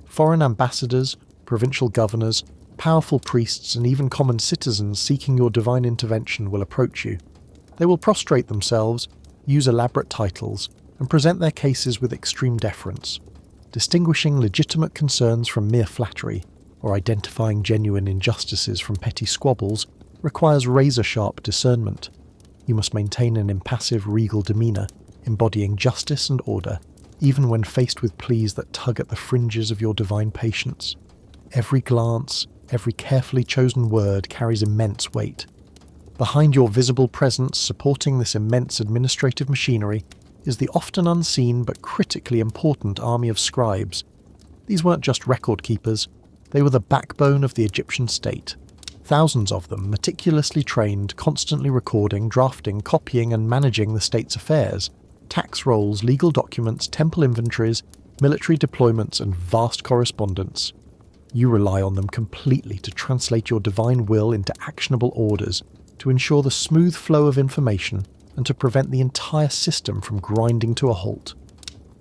Foreign ambassadors, provincial governors, powerful priests, and even common citizens seeking your divine intervention will approach you. They will prostrate themselves, use elaborate titles, and present their cases with extreme deference, distinguishing legitimate concerns from mere flattery, or identifying genuine injustices from petty squabbles, requires razor-sharp discernment. You must maintain an impassive, regal demeanour, embodying justice and order, even when faced with pleas that tug at the fringes of your divine patience. Every glance, every carefully chosen word carries immense weight. Behind your visible presence, supporting this immense administrative machinery, is the often unseen but critically important army of scribes. These weren't just record keepers, they were the backbone of the Egyptian state. Thousands of them, meticulously trained, constantly recording, drafting, copying, and managing the state's affairs. Tax rolls, legal documents, temple inventories, military deployments, and vast correspondence. You rely on them completely to translate your divine will into actionable orders, to ensure the smooth flow of information, and to prevent the entire system from grinding to a halt.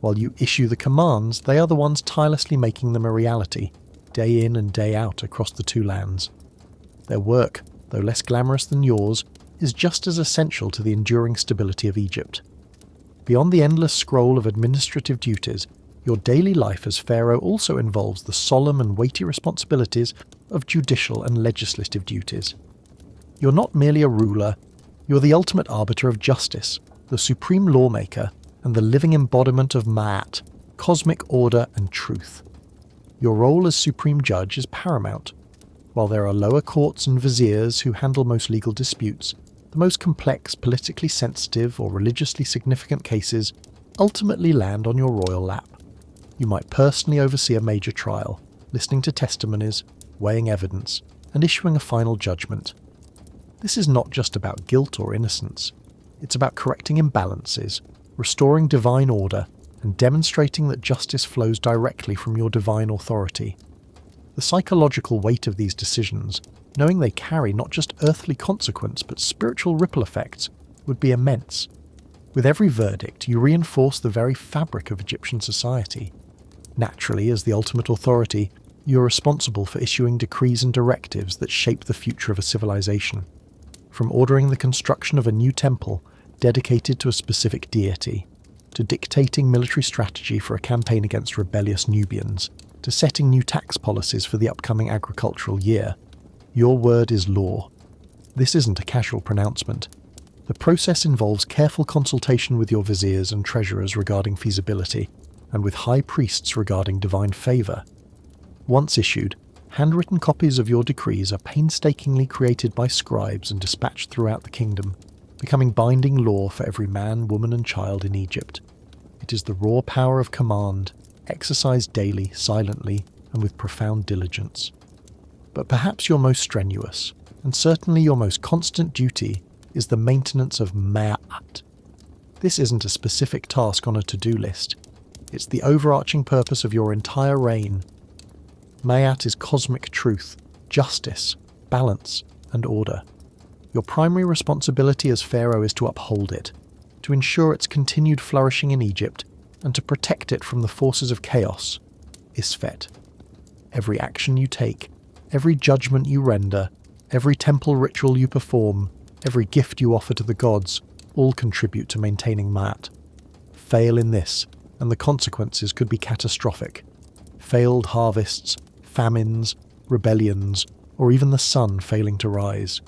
While you issue the commands, they are the ones tirelessly making them a reality, day in and day out across the two lands. Their work, though less glamorous than yours, is just as essential to the enduring stability of Egypt. Beyond the endless scroll of administrative duties, your daily life as pharaoh also involves the solemn and weighty responsibilities of judicial and legislative duties. You're not merely a ruler, you're the ultimate arbiter of justice, the supreme lawmaker, and the living embodiment of Ma'at, cosmic order and truth. Your role as supreme judge is paramount. While there are lower courts and viziers who handle most legal disputes, the most complex, politically sensitive, or religiously significant cases ultimately land on your royal lap. You might personally oversee a major trial, listening to testimonies, weighing evidence, and issuing a final judgment. This is not just about guilt or innocence. It's about correcting imbalances, restoring divine order, and demonstrating that justice flows directly from your divine authority. The psychological weight of these decisions, knowing they carry not just earthly consequence but spiritual ripple effects, would be immense. With every verdict, you reinforce the very fabric of Egyptian society. Naturally, as the ultimate authority, you are responsible for issuing decrees and directives that shape the future of a civilization. From ordering the construction of a new temple dedicated to a specific deity, to dictating military strategy for a campaign against rebellious Nubians, to setting new tax policies for the upcoming agricultural year, your word is law. This isn't a casual pronouncement. The process involves careful consultation with your viziers and treasurers regarding feasibility, and with high priests regarding divine favour. Once issued, handwritten copies of your decrees are painstakingly created by scribes and dispatched throughout the kingdom, becoming binding law for every man, woman and child in Egypt. It is the raw power of command, exercised daily, silently, and with profound diligence. But perhaps your most strenuous, and certainly your most constant duty, is the maintenance of Ma'at. This isn't a specific task on a to-do list. It's the overarching purpose of your entire reign. Ma'at is cosmic truth, justice, balance, and order. Your primary responsibility as pharaoh is to uphold it, to ensure its continued flourishing in Egypt, and to protect it from the forces of chaos, Isfet. Every action you take, every judgment you render, every temple ritual you perform, every gift you offer to the gods, all contribute to maintaining Ma'at. Fail in this, and the consequences could be catastrophic. Failed harvests, famines, rebellions, or even the sun failing to rise.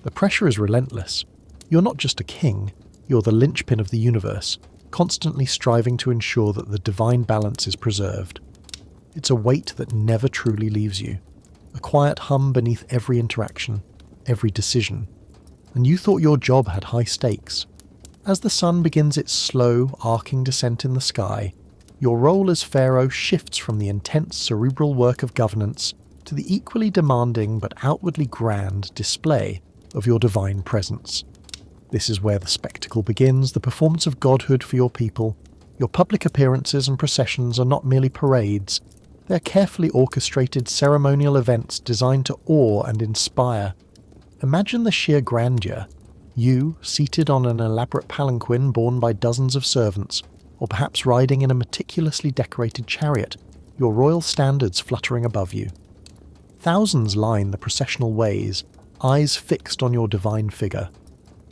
The pressure is relentless. You're not just a king, you're the linchpin of the universe, constantly striving to ensure that the divine balance is preserved. It's a weight that never truly leaves you, a quiet hum beneath every interaction, every decision. And you thought your job had high stakes. As the sun begins its slow, arcing descent in the sky, your role as pharaoh shifts from the intense cerebral work of governance to the equally demanding but outwardly grand display of your divine presence. This is where the spectacle begins, the performance of godhood for your people. Your public appearances and processions are not merely parades. They are carefully orchestrated ceremonial events designed to awe and inspire. Imagine the sheer grandeur. You, seated on an elaborate palanquin borne by dozens of servants, or perhaps riding in a meticulously decorated chariot, your royal standards fluttering above you. Thousands line the processional ways, eyes fixed on your divine figure.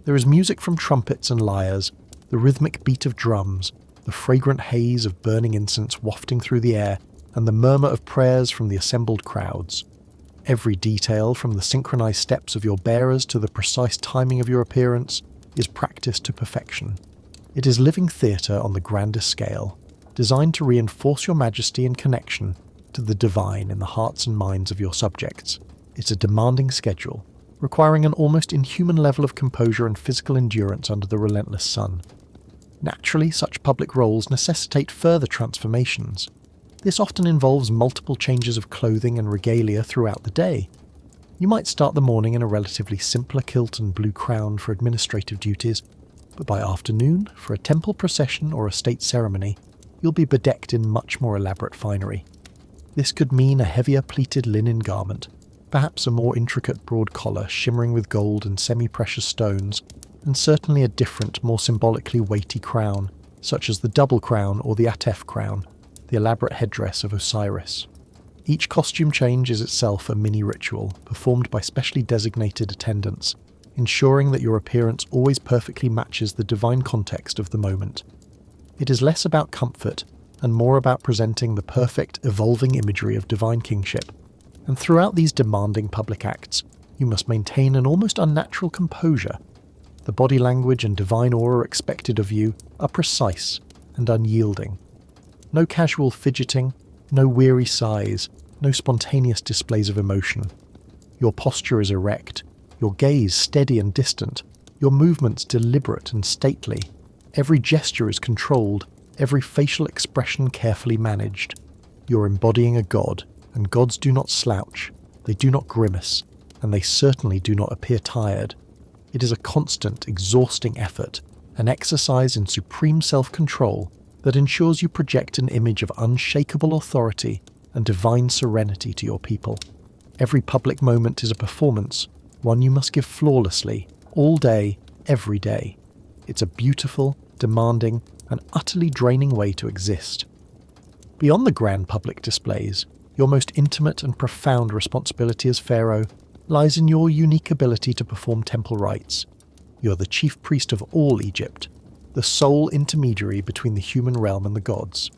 There is music from trumpets and lyres, the rhythmic beat of drums, the fragrant haze of burning incense wafting through the air, and the murmur of prayers from the assembled crowds. Every detail, from the synchronized steps of your bearers to the precise timing of your appearance, is practiced to perfection. It is living theatre on the grandest scale, designed to reinforce your majesty and connection to the divine in the hearts and minds of your subjects. It's a demanding schedule, requiring an almost inhuman level of composure and physical endurance under the relentless sun. Naturally, such public roles necessitate further transformations. This often involves multiple changes of clothing and regalia throughout the day. You might start the morning in a relatively simpler kilt and blue crown for administrative duties, but by afternoon, for a temple procession or a state ceremony, you'll be bedecked in much more elaborate finery. This could mean a heavier pleated linen garment, perhaps a more intricate broad collar shimmering with gold and semi-precious stones, and certainly a different, more symbolically weighty crown, such as the double crown or the Atef crown, the elaborate headdress of Osiris. Each costume change is itself a mini-ritual, performed by specially designated attendants, ensuring that your appearance always perfectly matches the divine context of the moment. It is less about comfort, and more about presenting the perfect, evolving imagery of divine kingship. And throughout these demanding public acts, you must maintain an almost unnatural composure. The body language and divine aura expected of you are precise and unyielding. No casual fidgeting, no weary sighs, no spontaneous displays of emotion. Your posture is erect, your gaze steady and distant, your movements deliberate and stately. Every gesture is controlled, every facial expression carefully managed. You're embodying a god, and gods do not slouch, they do not grimace, and they certainly do not appear tired. It is a constant, exhausting effort, an exercise in supreme self-control that ensures you project an image of unshakable authority and divine serenity to your people. Every public moment is a performance, one you must give flawlessly, all day, every day. It's a beautiful, demanding, and utterly draining way to exist. Beyond the grand public displays, your most intimate and profound responsibility as pharaoh lies in your unique ability to perform temple rites. You're the chief priest of all Egypt, the sole intermediary between the human realm and the gods.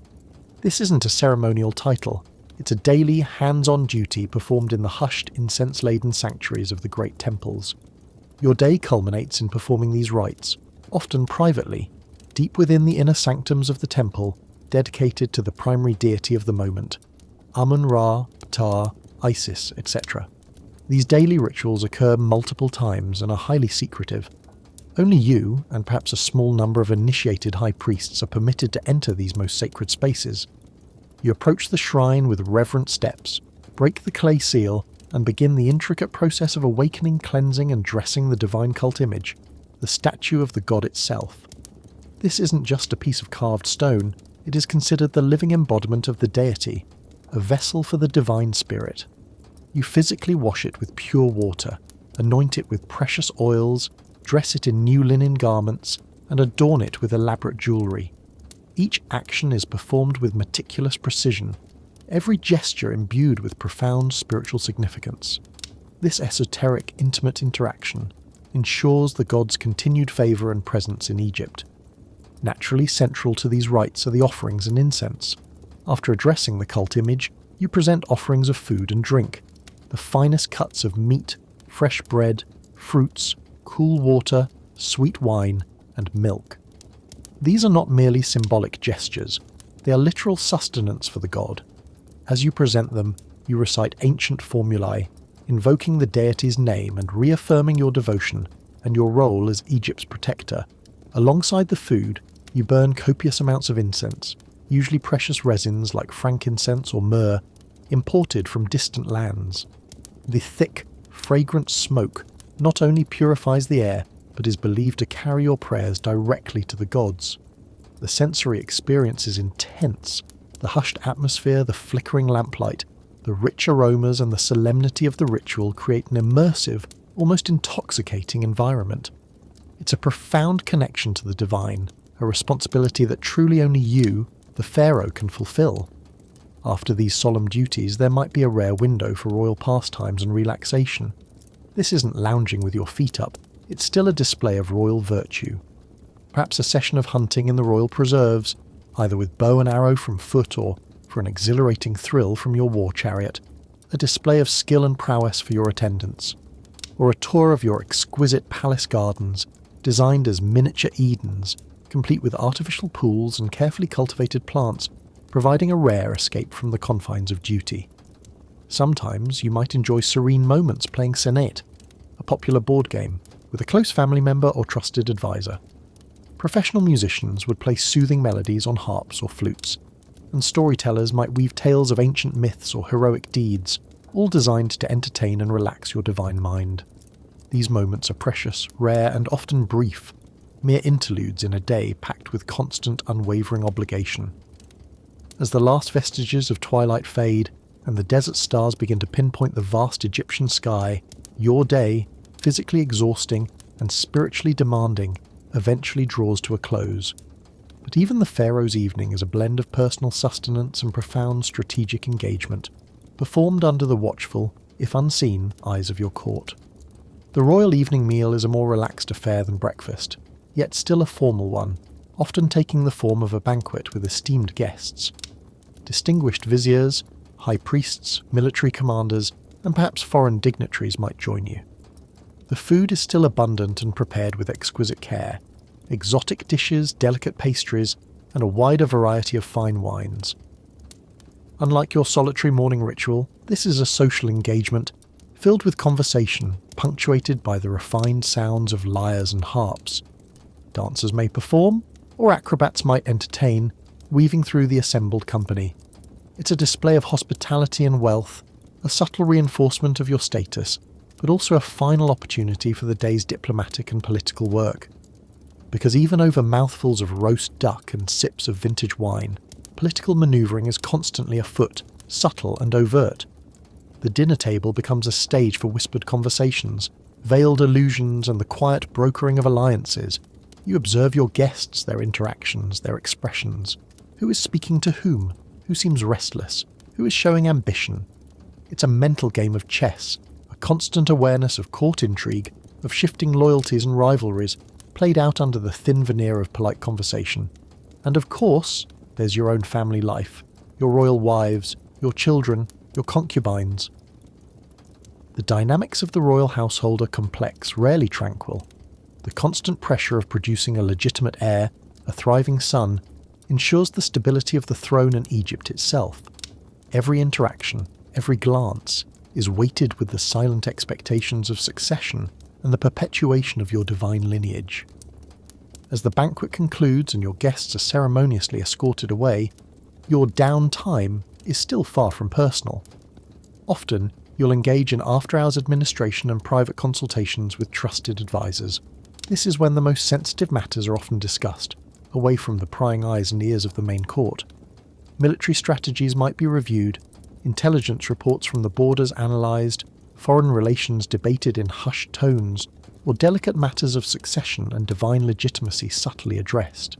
This isn't a ceremonial title, it's a daily, hands-on duty performed in the hushed, incense-laden sanctuaries of the great temples. Your day culminates in performing these rites, often privately, deep within the inner sanctums of the temple, dedicated to the primary deity of the moment, Amun-Ra, Ptah, Isis, etc. These daily rituals occur multiple times and are highly secretive. Only you, and perhaps a small number of initiated high priests, are permitted to enter these most sacred spaces. You approach the shrine with reverent steps, break the clay seal, and begin the intricate process of awakening, cleansing, and dressing the divine cult image, the statue of the god itself. This isn't just a piece of carved stone, it is considered the living embodiment of the deity, a vessel for the divine spirit. You physically wash it with pure water, anoint it with precious oils, dress it in new linen garments, and adorn it with elaborate jewelry. Each action is performed with meticulous precision, every gesture imbued with profound spiritual significance. This esoteric, intimate interaction ensures the god's continued favour and presence in Egypt. Naturally central to these rites are the offerings and incense. After addressing the cult image, you present offerings of food and drink, the finest cuts of meat, fresh bread, fruits, cool water, sweet wine, and milk. These are not merely symbolic gestures, they are literal sustenance for the god. As you present them, you recite ancient formulae, invoking the deity's name and reaffirming your devotion and your role as Egypt's protector. Alongside the food, you burn copious amounts of incense, usually precious resins like frankincense or myrrh, imported from distant lands. The thick, fragrant smoke not only purifies the air, but is believed to carry your prayers directly to the gods. The sensory experience is intense. The hushed atmosphere, the flickering lamplight, the rich aromas and the solemnity of the ritual create an immersive, almost intoxicating environment. It's a profound connection to the divine, a responsibility that truly only you, the pharaoh, can fulfill. After these solemn duties, there might be a rare window for royal pastimes and relaxation. This isn't lounging with your feet up, it's still a display of royal virtue. Perhaps a session of hunting in the royal preserves, either with bow and arrow from foot or, for an exhilarating thrill, from your war chariot, a display of skill and prowess for your attendants, or a tour of your exquisite palace gardens, designed as miniature Edens, complete with artificial pools and carefully cultivated plants, providing a rare escape from the confines of duty. Sometimes you might enjoy serene moments playing Senet, a popular board game, with a close family member or trusted advisor. Professional musicians would play soothing melodies on harps or flutes, and storytellers might weave tales of ancient myths or heroic deeds, all designed to entertain and relax your divine mind. These moments are precious, rare, and often brief, mere interludes in a day packed with constant, unwavering obligation. As the last vestiges of twilight fade, and the desert stars begin to pinpoint the vast Egyptian sky, your day, physically exhausting and spiritually demanding, eventually draws to a close. But even the pharaoh's evening is a blend of personal sustenance and profound strategic engagement, performed under the watchful, if unseen, eyes of your court. The royal evening meal is a more relaxed affair than breakfast, yet still a formal one, often taking the form of a banquet with esteemed guests. Distinguished viziers, high priests, military commanders, and perhaps foreign dignitaries might join you. The food is still abundant and prepared with exquisite care. Exotic dishes, delicate pastries, and a wider variety of fine wines. Unlike your solitary morning ritual, this is a social engagement filled with conversation, punctuated by the refined sounds of lyres and harps. Dancers may perform, or acrobats might entertain, weaving through the assembled company. It's a display of hospitality and wealth, a subtle reinforcement of your status, but also a final opportunity for the day's diplomatic and political work. Because even over mouthfuls of roast duck and sips of vintage wine, political manoeuvring is constantly afoot, subtle and overt. The dinner table becomes a stage for whispered conversations, veiled allusions and the quiet brokering of alliances. You observe your guests, their interactions, their expressions. Who is speaking to whom? Who seems restless? Who is showing ambition? It's a mental game of chess, a constant awareness of court intrigue, of shifting loyalties and rivalries, played out under the thin veneer of polite conversation. And of course, there's your own family life, your royal wives, your children, your concubines. The dynamics of the royal household are complex, rarely tranquil. The constant pressure of producing a legitimate heir, a thriving son, ensures the stability of the throne and Egypt itself. Every interaction, every glance, is weighted with the silent expectations of succession and the perpetuation of your divine lineage. As the banquet concludes and your guests are ceremoniously escorted away, your downtime is still far from personal. Often, you'll engage in after-hours administration and private consultations with trusted advisors. This is when the most sensitive matters are often discussed, away from the prying eyes and ears of the main court. Military strategies might be reviewed, intelligence reports from the borders analysed, foreign relations debated in hushed tones, or delicate matters of succession and divine legitimacy subtly addressed.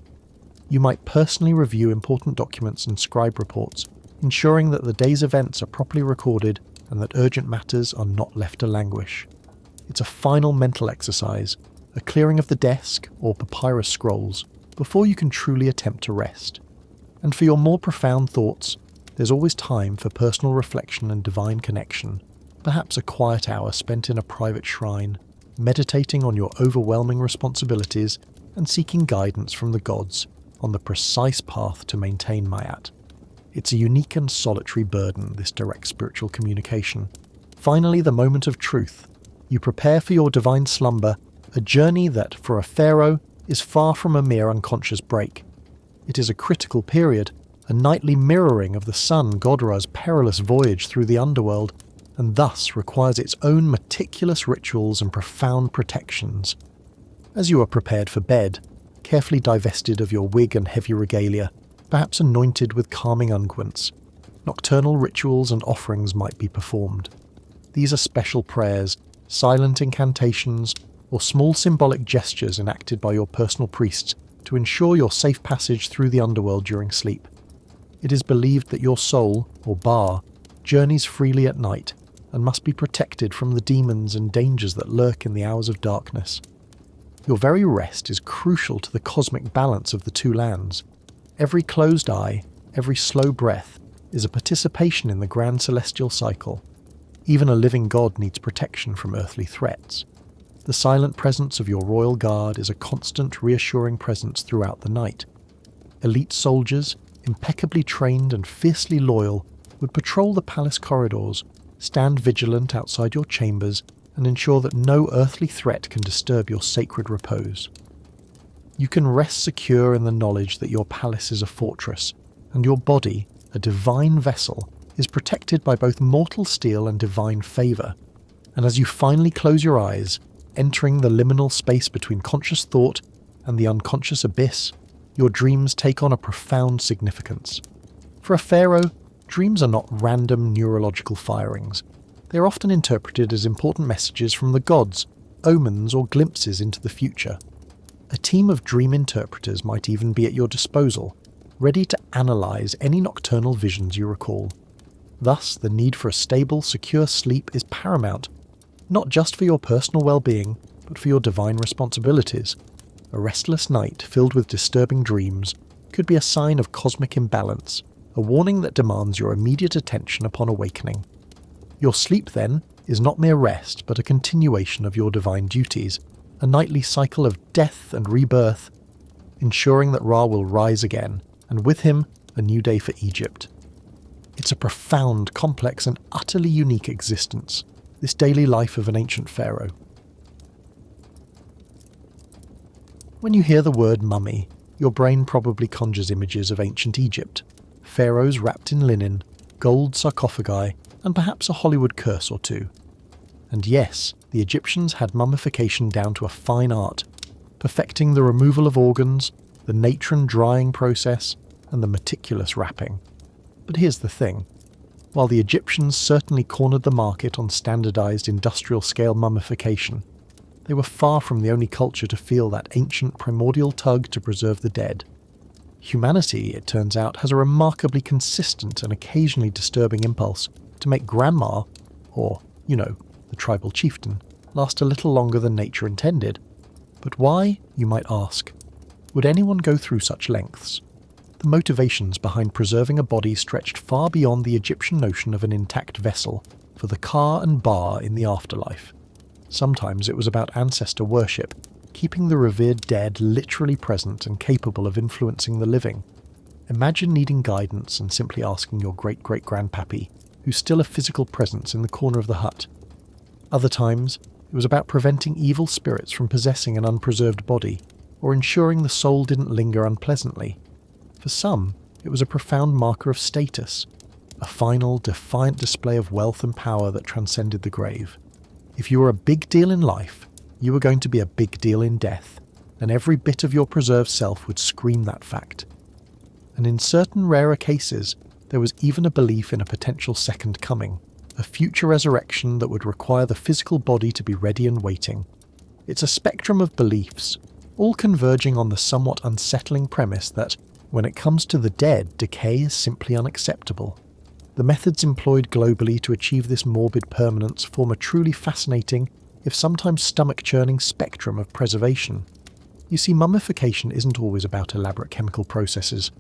You might personally review important documents and scribe reports, ensuring that the day's events are properly recorded and that urgent matters are not left to languish. It's a final mental exercise, a clearing of the desk or papyrus scrolls, before you can truly attempt to rest. And for your more profound thoughts, there's always time for personal reflection and divine connection, perhaps a quiet hour spent in a private shrine, meditating on your overwhelming responsibilities and seeking guidance from the gods on the precise path to maintain Mayat. It's a unique and solitary burden, this direct spiritual communication. Finally, the moment of truth. You prepare for your divine slumber, a journey that, for a pharaoh, is far from a mere unconscious break. It is a critical period, a nightly mirroring of the sun Godra's perilous voyage through the underworld, and thus requires its own meticulous rituals and profound protections. As you are prepared for bed, carefully divested of your wig and heavy regalia, perhaps anointed with calming unguents, nocturnal rituals and offerings might be performed. These are special prayers, silent incantations, or small symbolic gestures enacted by your personal priests to ensure your safe passage through the underworld during sleep. It is believed that your soul, or Ba, journeys freely at night and must be protected from the demons and dangers that lurk in the hours of darkness. Your very rest is crucial to the cosmic balance of the two lands. Every closed eye, every slow breath, is a participation in the grand celestial cycle. Even a living god needs protection from earthly threats. The silent presence of your royal guard is a constant, reassuring presence throughout the night. Elite soldiers, impeccably trained and fiercely loyal, would patrol the palace corridors, stand vigilant outside your chambers, and ensure that no earthly threat can disturb your sacred repose. You can rest secure in the knowledge that your palace is a fortress, and your body, a divine vessel, is protected by both mortal steel and divine favour. And as you finally close your eyes, entering the liminal space between conscious thought and the unconscious abyss, your dreams take on a profound significance. For a pharaoh, dreams are not random neurological firings. They are often interpreted as important messages from the gods, omens or glimpses into the future. A team of dream interpreters might even be at your disposal, ready to analyse any nocturnal visions you recall. Thus, the need for a stable, secure sleep is paramount, not just for your personal well-being, but for your divine responsibilities. A restless night filled with disturbing dreams could be a sign of cosmic imbalance, a warning that demands your immediate attention upon awakening. Your sleep, then, is not mere rest, but a continuation of your divine duties, a nightly cycle of death and rebirth, ensuring that Ra will rise again, and with him, a new day for Egypt. It's a profound, complex, and utterly unique existence, this daily life of an ancient pharaoh. When you hear the word mummy, your brain probably conjures images of ancient Egypt, pharaohs wrapped in linen, gold sarcophagi, and perhaps a Hollywood curse or two. And yes, the Egyptians had mummification down to a fine art, perfecting the removal of organs, the natron drying process, and the meticulous wrapping. But here's the thing. While the Egyptians certainly cornered the market on standardized industrial-scale mummification, they were far from the only culture to feel that ancient primordial tug to preserve the dead. Humanity, it turns out, has a remarkably consistent and occasionally disturbing impulse to make grandma, or, the tribal chieftain, last a little longer than nature intended. But why, you might ask? Would anyone go through such lengths? The motivations behind preserving a body stretched far beyond the Egyptian notion of an intact vessel for the Ka and Ba in the afterlife. Sometimes it was about ancestor worship, keeping the revered dead literally present and capable of influencing the living. Imagine needing guidance and simply asking your great-great-grandpappy, who's still a physical presence in the corner of the hut. Other times, it was about preventing evil spirits from possessing an unpreserved body, or ensuring the soul didn't linger unpleasantly. For some, it was a profound marker of status, a final, defiant display of wealth and power that transcended the grave. If you were a big deal in life, you were going to be a big deal in death, and every bit of your preserved self would scream that fact. And in certain rarer cases, there was even a belief in a potential second coming, a future resurrection that would require the physical body to be ready and waiting. It's a spectrum of beliefs, all converging on the somewhat unsettling premise that, when it comes to the dead, decay is simply unacceptable. The methods employed globally to achieve this morbid permanence form a truly fascinating, if sometimes stomach-churning spectrum of preservation. You see, mummification isn't always about elaborate chemical processes.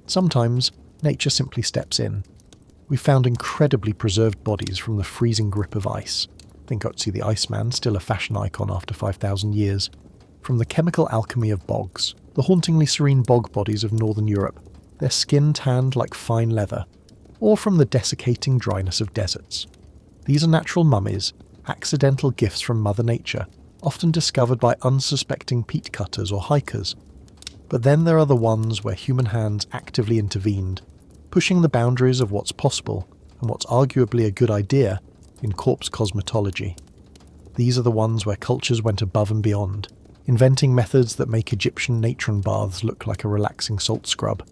Sometimes, nature simply steps in. We found incredibly preserved bodies from the freezing grip of ice. Think Ötzi the Iceman, still a fashion icon after 5,000 years. From the chemical alchemy of bogs, the hauntingly serene bog bodies of northern Europe, their skin tanned like fine leather, or from the desiccating dryness of deserts. These are natural mummies, accidental gifts from Mother Nature, often discovered by unsuspecting peat cutters or hikers. But then there are the ones where human hands actively intervened, pushing the boundaries of what's possible and what's arguably a good idea in corpse cosmetology. These are the ones where cultures went above and beyond, inventing methods that make Egyptian natron baths look like a relaxing salt scrub.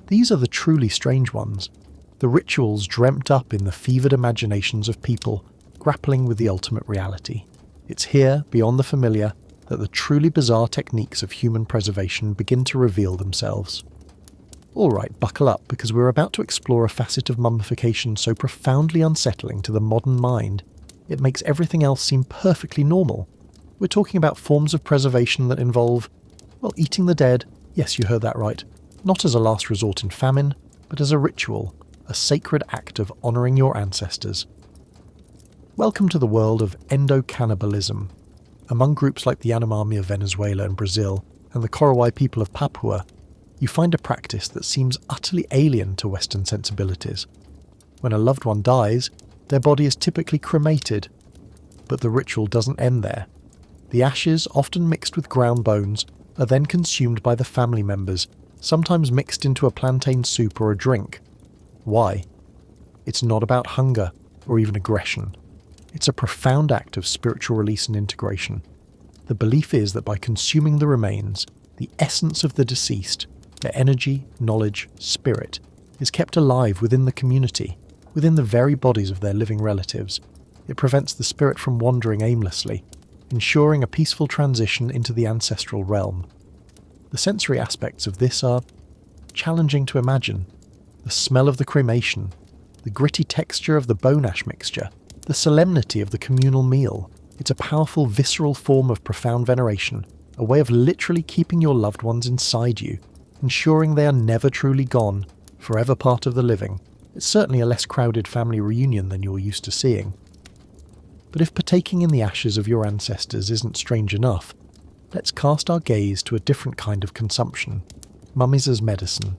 These are the truly strange ones, the rituals dreamt up in the fevered imaginations of people grappling with the ultimate reality. It's here, beyond the familiar, that the truly bizarre techniques of human preservation begin to reveal themselves. Alright, buckle up, because we're about to explore a facet of mummification so profoundly unsettling to the modern mind, it makes everything else seem perfectly normal. We're talking about forms of preservation that involve, well, eating the dead, yes, you heard that right, not as a last resort in famine, but as a ritual, a sacred act of honouring your ancestors. Welcome to the world of endocannibalism. Among groups like the Yanomami of Venezuela and Brazil, and the Korowai people of Papua, you find a practice that seems utterly alien to Western sensibilities. When a loved one dies, their body is typically cremated, but the ritual doesn't end there. The ashes, often mixed with ground bones, are then consumed by the family members, sometimes mixed into a plantain soup or a drink. Why? It's not about hunger or even aggression. It's a profound act of spiritual release and integration. The belief is that by consuming the remains, the essence of the deceased, their energy, knowledge, spirit, is kept alive within the community, within the very bodies of their living relatives. It prevents the spirit from wandering aimlessly, ensuring a peaceful transition into the ancestral realm. The sensory aspects of this are challenging to imagine. The smell of the cremation, the gritty texture of the bone ash mixture, the solemnity of the communal meal. It's a powerful, visceral form of profound veneration, a way of literally keeping your loved ones inside you, ensuring they are never truly gone, forever part of the living. It's certainly a less crowded family reunion than you're used to seeing. But if partaking in the ashes of your ancestors isn't strange enough, let's cast our gaze to a different kind of consumption. Mummies as medicine.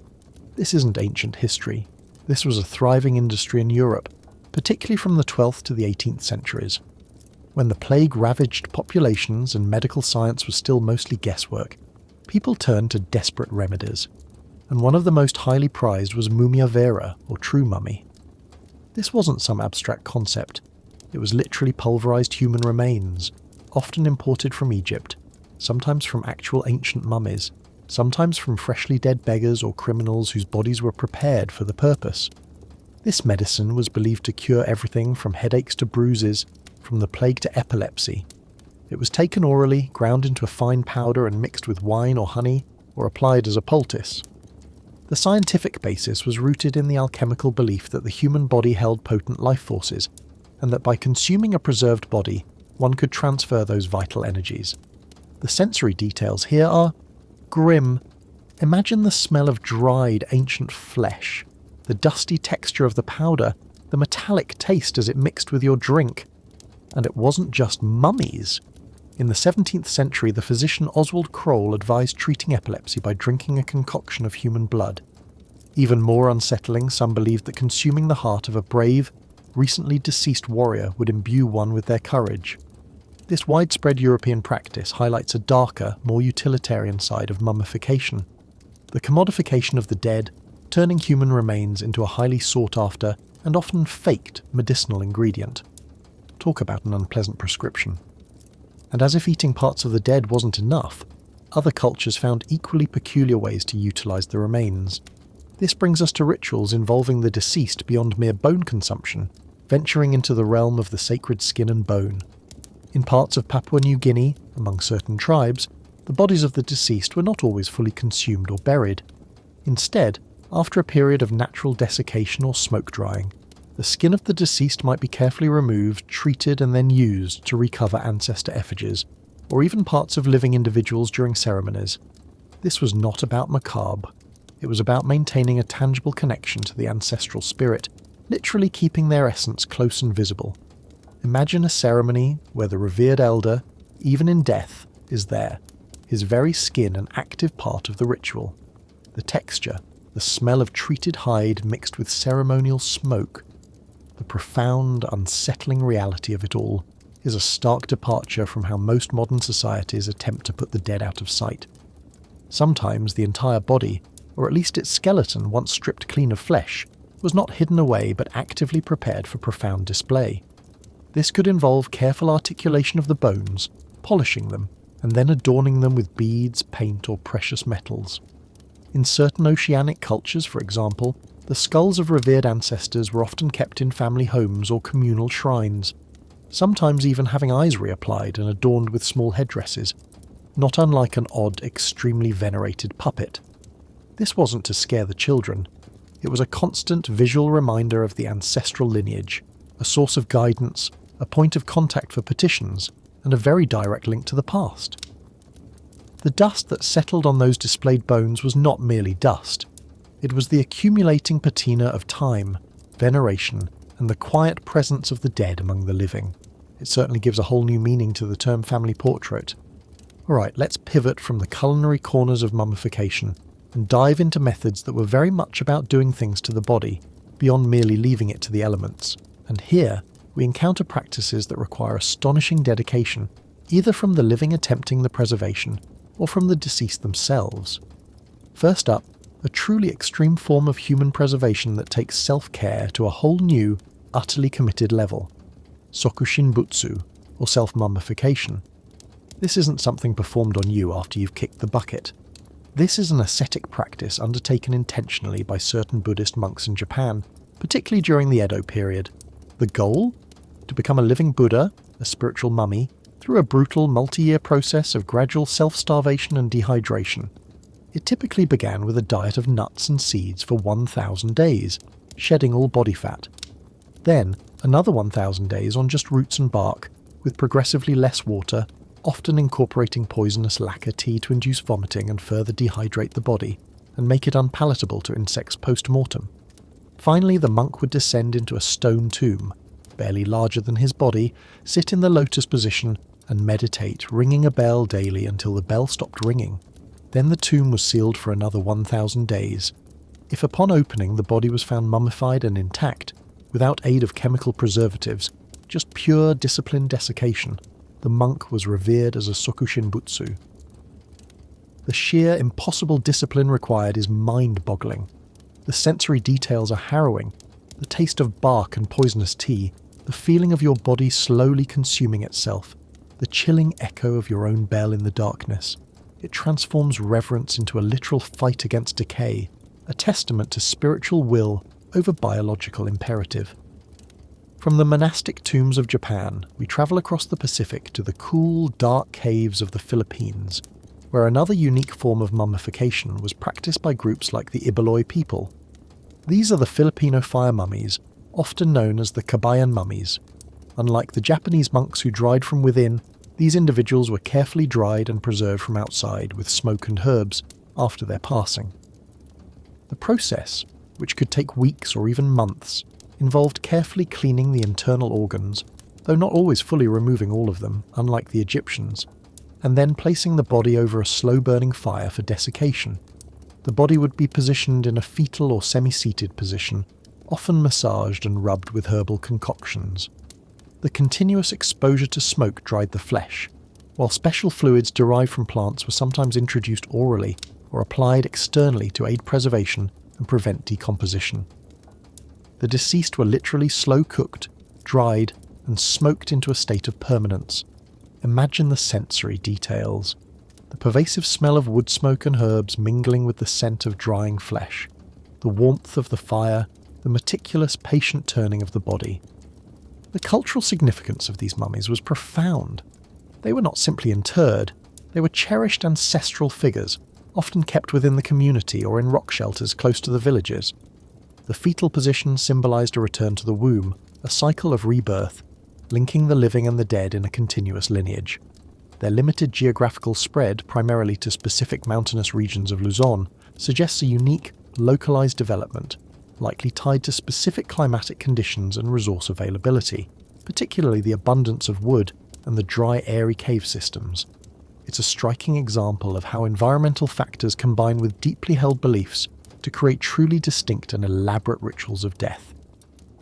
This isn't ancient history. This was a thriving industry in Europe, particularly from the 12th to the 18th centuries. When the plague ravaged populations and medical science was still mostly guesswork, people turned to desperate remedies. And one of the most highly prized was mumia vera, or true mummy. This wasn't some abstract concept. It was literally pulverized human remains, often imported from Egypt, sometimes from actual ancient mummies, sometimes from freshly dead beggars or criminals whose bodies were prepared for the purpose. This medicine was believed to cure everything from headaches to bruises, from the plague to epilepsy. It was taken orally, ground into a fine powder and mixed with wine or honey, or applied as a poultice. The scientific basis was rooted in the alchemical belief that the human body held potent life forces, and that by consuming a preserved body, one could transfer those vital energies. The sensory details here are grim. Imagine the smell of dried ancient flesh, the dusty texture of the powder, the metallic taste as it mixed with your drink. And it wasn't just mummies. In the 17th century, the physician Oswald Kroll advised treating epilepsy by drinking a concoction of human blood. Even more unsettling, some believed that consuming the heart of a brave, recently deceased warrior would imbue one with their courage. This widespread European practice highlights a darker, more utilitarian side of mummification. The commodification of the dead, turning human remains into a highly sought-after and often faked medicinal ingredient. Talk about an unpleasant prescription. And as if eating parts of the dead wasn't enough, other cultures found equally peculiar ways to utilize the remains. This brings us to rituals involving the deceased beyond mere bone consumption, venturing into the realm of the sacred skin and bone. In parts of Papua New Guinea, among certain tribes, the bodies of the deceased were not always fully consumed or buried. Instead, after a period of natural desiccation or smoke drying, the skin of the deceased might be carefully removed, treated and then used to recover ancestor effigies, or even parts of living individuals during ceremonies. This was not about macabre. It was about maintaining a tangible connection to the ancestral spirit, literally keeping their essence close and visible. Imagine a ceremony where the revered elder, even in death, is there, his very skin an active part of the ritual. The texture, the smell of treated hide mixed with ceremonial smoke, the profound, unsettling reality of it all is a stark departure from how most modern societies attempt to put the dead out of sight. Sometimes the entire body, or at least its skeleton once stripped clean of flesh, was not hidden away but actively prepared for profound display. This could involve careful articulation of the bones, polishing them, and then adorning them with beads, paint, or precious metals. In certain oceanic cultures, for example, the skulls of revered ancestors were often kept in family homes or communal shrines, sometimes even having eyes reapplied and adorned with small headdresses, not unlike an odd, extremely venerated puppet. This wasn't to scare the children. It was a constant visual reminder of the ancestral lineage, a source of guidance, a point of contact for petitions, and a very direct link to the past. The dust that settled on those displayed bones was not merely dust. It was the accumulating patina of time, veneration, and the quiet presence of the dead among the living. It certainly gives a whole new meaning to the term family portrait. Alright, let's pivot from the culinary corners of mummification and dive into methods that were very much about doing things to the body, beyond merely leaving it to the elements. And here, we encounter practices that require astonishing dedication, either from the living attempting the preservation, or from the deceased themselves. First up, a truly extreme form of human preservation that takes self-care to a whole new, utterly committed level. Sokushinbutsu, or self-mummification. This isn't something performed on you after you've kicked the bucket. This is an ascetic practice undertaken intentionally by certain Buddhist monks in Japan, particularly during the Edo period. The goal? To become a living Buddha, a spiritual mummy, through a brutal multi-year process of gradual self-starvation and dehydration. It typically began with a diet of nuts and seeds for 1,000 days, shedding all body fat. Then, another 1,000 days on just roots and bark, with progressively less water, often incorporating poisonous lacquer tea to induce vomiting and further dehydrate the body, and make it unpalatable to insects post-mortem. Finally, the monk would descend into a stone tomb, barely larger than his body, sit in the lotus position, and meditate, ringing a bell daily until the bell stopped ringing. Then the tomb was sealed for another 1,000 days. If upon opening the body was found mummified and intact, without aid of chemical preservatives, just pure disciplined desiccation, the monk was revered as a sokushinbutsu. The sheer impossible discipline required is mind-boggling. The sensory details are harrowing. The taste of bark and poisonous tea, the feeling of your body slowly consuming itself, the chilling echo of your own bell in the darkness. It transforms reverence into a literal fight against decay, a testament to spiritual will over biological imperative. From the monastic tombs of Japan, we travel across the Pacific to the cool, dark caves of the Philippines, where another unique form of mummification was practiced by groups like the Ibaloi people. These are the Filipino fire mummies, often known as the Kabayan mummies. Unlike the Japanese monks who dried from within, these individuals were carefully dried and preserved from outside with smoke and herbs after their passing. The process, which could take weeks or even months, involved carefully cleaning the internal organs, though not always fully removing all of them, unlike the Egyptians, and then placing the body over a slow-burning fire for desiccation. The body would be positioned in a fetal or semi-seated position, often massaged and rubbed with herbal concoctions. The continuous exposure to smoke dried the flesh, while special fluids derived from plants were sometimes introduced orally or applied externally to aid preservation and prevent decomposition. The deceased were literally slow-cooked, dried, and smoked into a state of permanence. Imagine the sensory details. The pervasive smell of wood smoke and herbs mingling with the scent of drying flesh, the warmth of the fire, the meticulous, patient turning of the body. The cultural significance of these mummies was profound. They were not simply interred, they were cherished ancestral figures, often kept within the community or in rock shelters close to the villages. The fetal position symbolized a return to the womb, a cycle of rebirth, linking the living and the dead in a continuous lineage. Their limited geographical spread, primarily to specific mountainous regions of Luzon, suggests a unique, localized development, likely tied to specific climatic conditions and resource availability, particularly the abundance of wood and the dry, airy cave systems. It's a striking example of how environmental factors combine with deeply held beliefs to create truly distinct and elaborate rituals of death.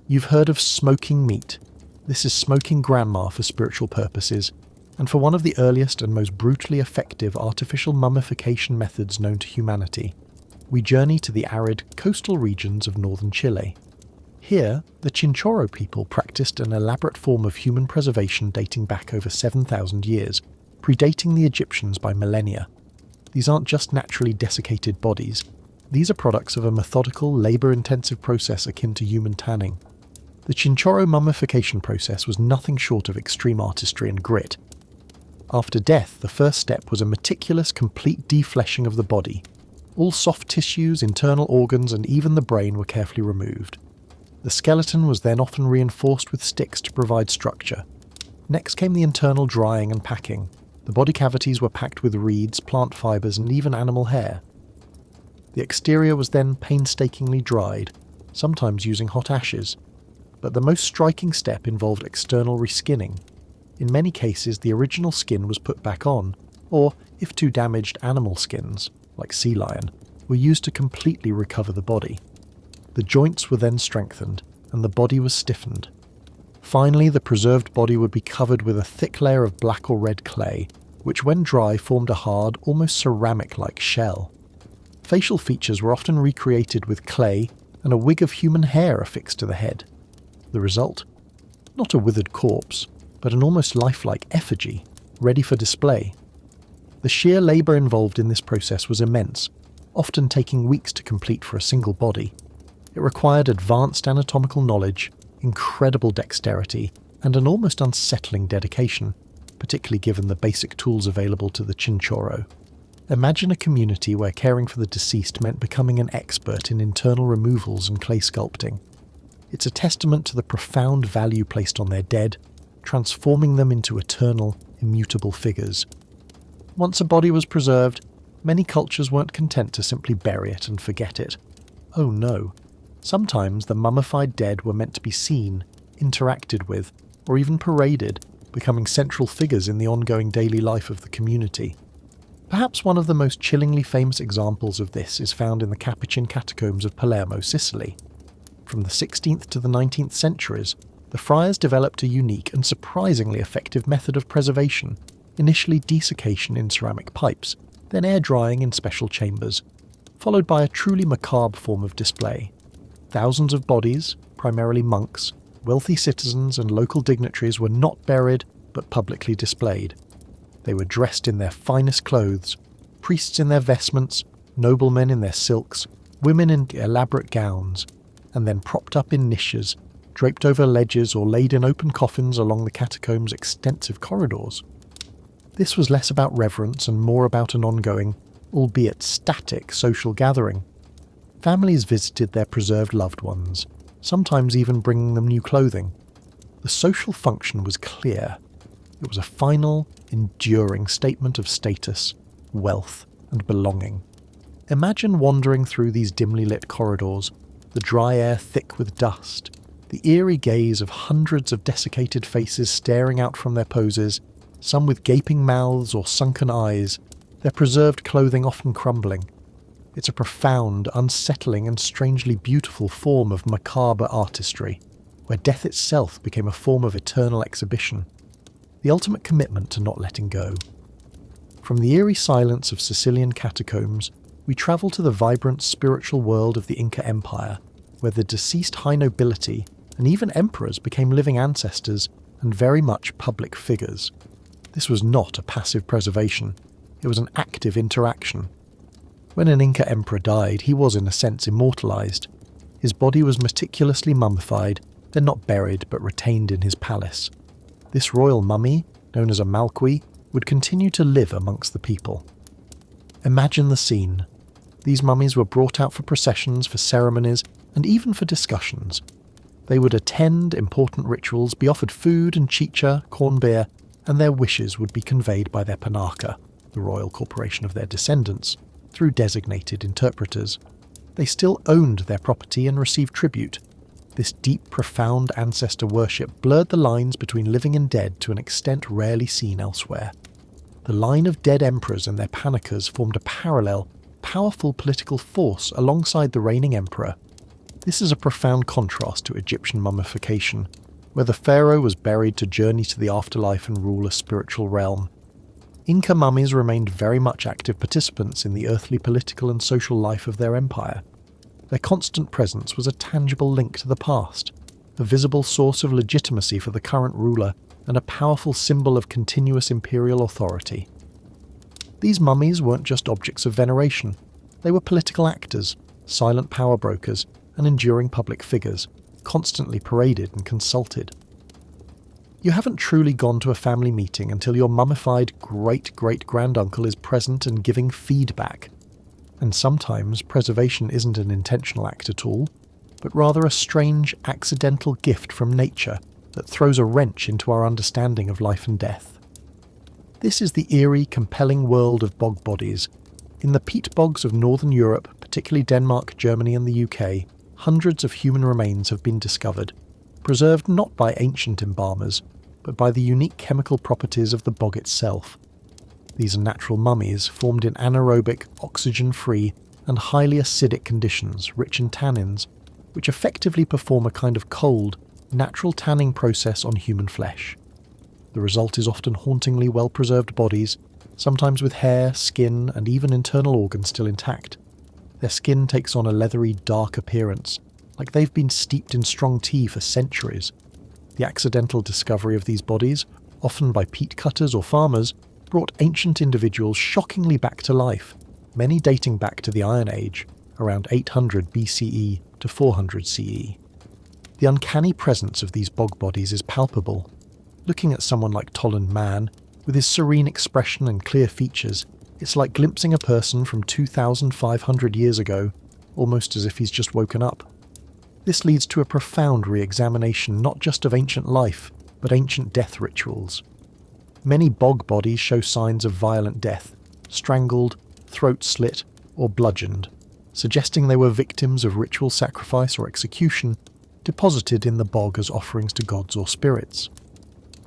You've heard of smoking meat. This is smoking grandma for spiritual purposes, and for one of the earliest and most brutally effective artificial mummification methods known to humanity. We journey to the arid coastal regions of northern Chile. Here, the Chinchorro people practiced an elaborate form of human preservation dating back over 7,000 years, predating the Egyptians by millennia. These aren't just naturally desiccated bodies. These are products of a methodical, labour-intensive process akin to human tanning. The Chinchorro mummification process was nothing short of extreme artistry and grit. After death, the first step was a meticulous, complete defleshing of the body. All soft tissues, internal organs, and even the brain were carefully removed. The skeleton was then often reinforced with sticks to provide structure. Next came the internal drying and packing. The body cavities were packed with reeds, plant fibres, and even animal hair. The exterior was then painstakingly dried, sometimes using hot ashes. But the most striking step involved external reskinning. In many cases, the original skin was put back on, or, if too damaged, animal skins, like sea lion, were used to completely recover the body. The joints were then strengthened, and the body was stiffened. Finally, the preserved body would be covered with a thick layer of black or red clay, which when dry formed a hard, almost ceramic-like shell. Facial features were often recreated with clay and a wig of human hair affixed to the head. The result? Not a withered corpse, but an almost lifelike effigy, ready for display. The sheer labour involved in this process was immense, often taking weeks to complete for a single body. It required advanced anatomical knowledge, incredible dexterity, and an almost unsettling dedication, particularly given the basic tools available to the Chinchorro. Imagine a community where caring for the deceased meant becoming an expert in internal removals and clay sculpting. It's a testament to the profound value placed on their dead, transforming them into eternal, immutable figures. Once a body was preserved, many cultures weren't content to simply bury it and forget it. Oh no. Sometimes the mummified dead were meant to be seen, interacted with, or even paraded, becoming central figures in the ongoing daily life of the community. Perhaps one of the most chillingly famous examples of this is found in the Capuchin catacombs of Palermo, Sicily. From the 16th to the 19th centuries, the friars developed a unique and surprisingly effective method of preservation, initially desiccation in ceramic pipes, then air drying in special chambers, followed by a truly macabre form of display. Thousands of bodies, primarily monks, wealthy citizens and local dignitaries were not buried but publicly displayed. They were dressed in their finest clothes, priests in their vestments, noblemen in their silks, women in elaborate gowns, and then propped up in niches, draped over ledges or laid in open coffins along the catacombs' extensive corridors. This was less about reverence and more about an ongoing, albeit static, social gathering. Families visited their preserved loved ones, sometimes even bringing them new clothing. The social function was clear. It was a final, enduring statement of status, wealth, and belonging. Imagine wandering through these dimly lit corridors, the dry air thick with dust, the eerie gaze of hundreds of desiccated faces staring out from their poses, some with gaping mouths or sunken eyes, their preserved clothing often crumbling. It's a profound, unsettling, and strangely beautiful form of macabre artistry, where death itself became a form of eternal exhibition. The ultimate commitment to not letting go. From the eerie silence of Sicilian catacombs, we travel to the vibrant spiritual world of the Inca Empire, where the deceased high nobility and even emperors became living ancestors and very much public figures. This was not a passive preservation, it was an active interaction. When an Inca emperor died, he was in a sense immortalized. His body was meticulously mummified, then not buried but retained in his palace. This royal mummy, known as a malqui, would continue to live amongst the people. Imagine the scene. These mummies were brought out for processions, for ceremonies, and even for discussions. They would attend important rituals, be offered food and chicha, corn beer, and their wishes would be conveyed by their panaka, the royal corporation of their descendants, through designated interpreters. They still owned their property and received tribute. This deep, profound ancestor worship blurred the lines between living and dead to an extent rarely seen elsewhere. The line of dead emperors and their panakas formed a parallel, powerful political force alongside the reigning emperor. This is a profound contrast to Egyptian mummification, where the pharaoh was buried to journey to the afterlife and rule a spiritual realm. Inca mummies remained very much active participants in the earthly political and social life of their empire. Their constant presence was a tangible link to the past, a visible source of legitimacy for the current ruler, and a powerful symbol of continuous imperial authority. These mummies weren't just objects of veneration, they were political actors, silent power brokers, and enduring public figures, constantly paraded and consulted. You haven't truly gone to a family meeting until your mummified great-great-granduncle is present and giving feedback. And sometimes preservation isn't an intentional act at all, but rather a strange, accidental gift from nature that throws a wrench into our understanding of life and death. This is the eerie, compelling world of bog bodies. In the peat bogs of northern Europe, particularly Denmark, Germany and the UK, hundreds of human remains have been discovered, preserved not by ancient embalmers, but by the unique chemical properties of the bog itself. These are natural mummies formed in anaerobic, oxygen-free, and highly acidic conditions, rich in tannins, which effectively perform a kind of cold, natural tanning process on human flesh. The result is often hauntingly well-preserved bodies, sometimes with hair, skin, and even internal organs still intact. Their skin takes on a leathery, dark appearance, like they've been steeped in strong tea for centuries. The accidental discovery of these bodies, often by peat cutters or farmers, brought ancient individuals shockingly back to life, many dating back to the Iron Age, around 800 BCE to 400 CE. The uncanny presence of these bog bodies is palpable. Looking at someone like Tolland Man, with his serene expression and clear features, it's like glimpsing a person from 2,500 years ago, almost as if he's just woken up. This leads to a profound re-examination not just of ancient life, but ancient death rituals. Many bog bodies show signs of violent death, strangled, throat slit, or bludgeoned, suggesting they were victims of ritual sacrifice or execution, deposited in the bog as offerings to gods or spirits.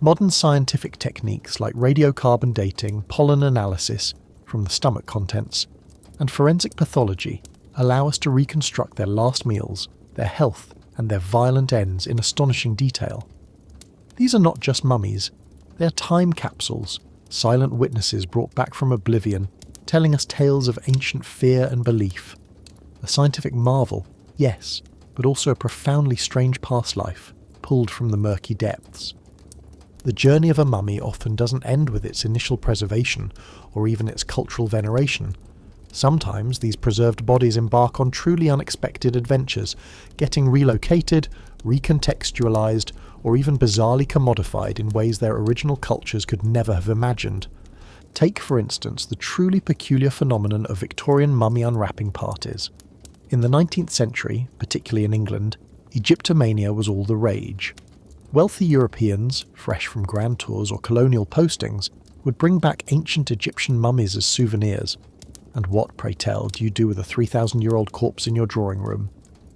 Modern scientific techniques like radiocarbon dating, pollen analysis from the stomach contents, and forensic pathology allow us to reconstruct their last meals, their health, and their violent ends in astonishing detail. These are not just mummies, they are time capsules, silent witnesses brought back from oblivion, telling us tales of ancient fear and belief. A scientific marvel, yes, but also a profoundly strange past life, pulled from the murky depths. The journey of a mummy often doesn't end with its initial preservation, or even its cultural veneration. Sometimes these preserved bodies embark on truly unexpected adventures, getting relocated, recontextualized, or even bizarrely commodified in ways their original cultures could never have imagined. Take, for instance, the truly peculiar phenomenon of Victorian mummy unwrapping parties. In the 19th century, particularly in England, Egyptomania was all the rage. Wealthy Europeans, fresh from grand tours or colonial postings, would bring back ancient Egyptian mummies as souvenirs. And what, pray tell, do you do with a 3,000-year-old corpse in your drawing room?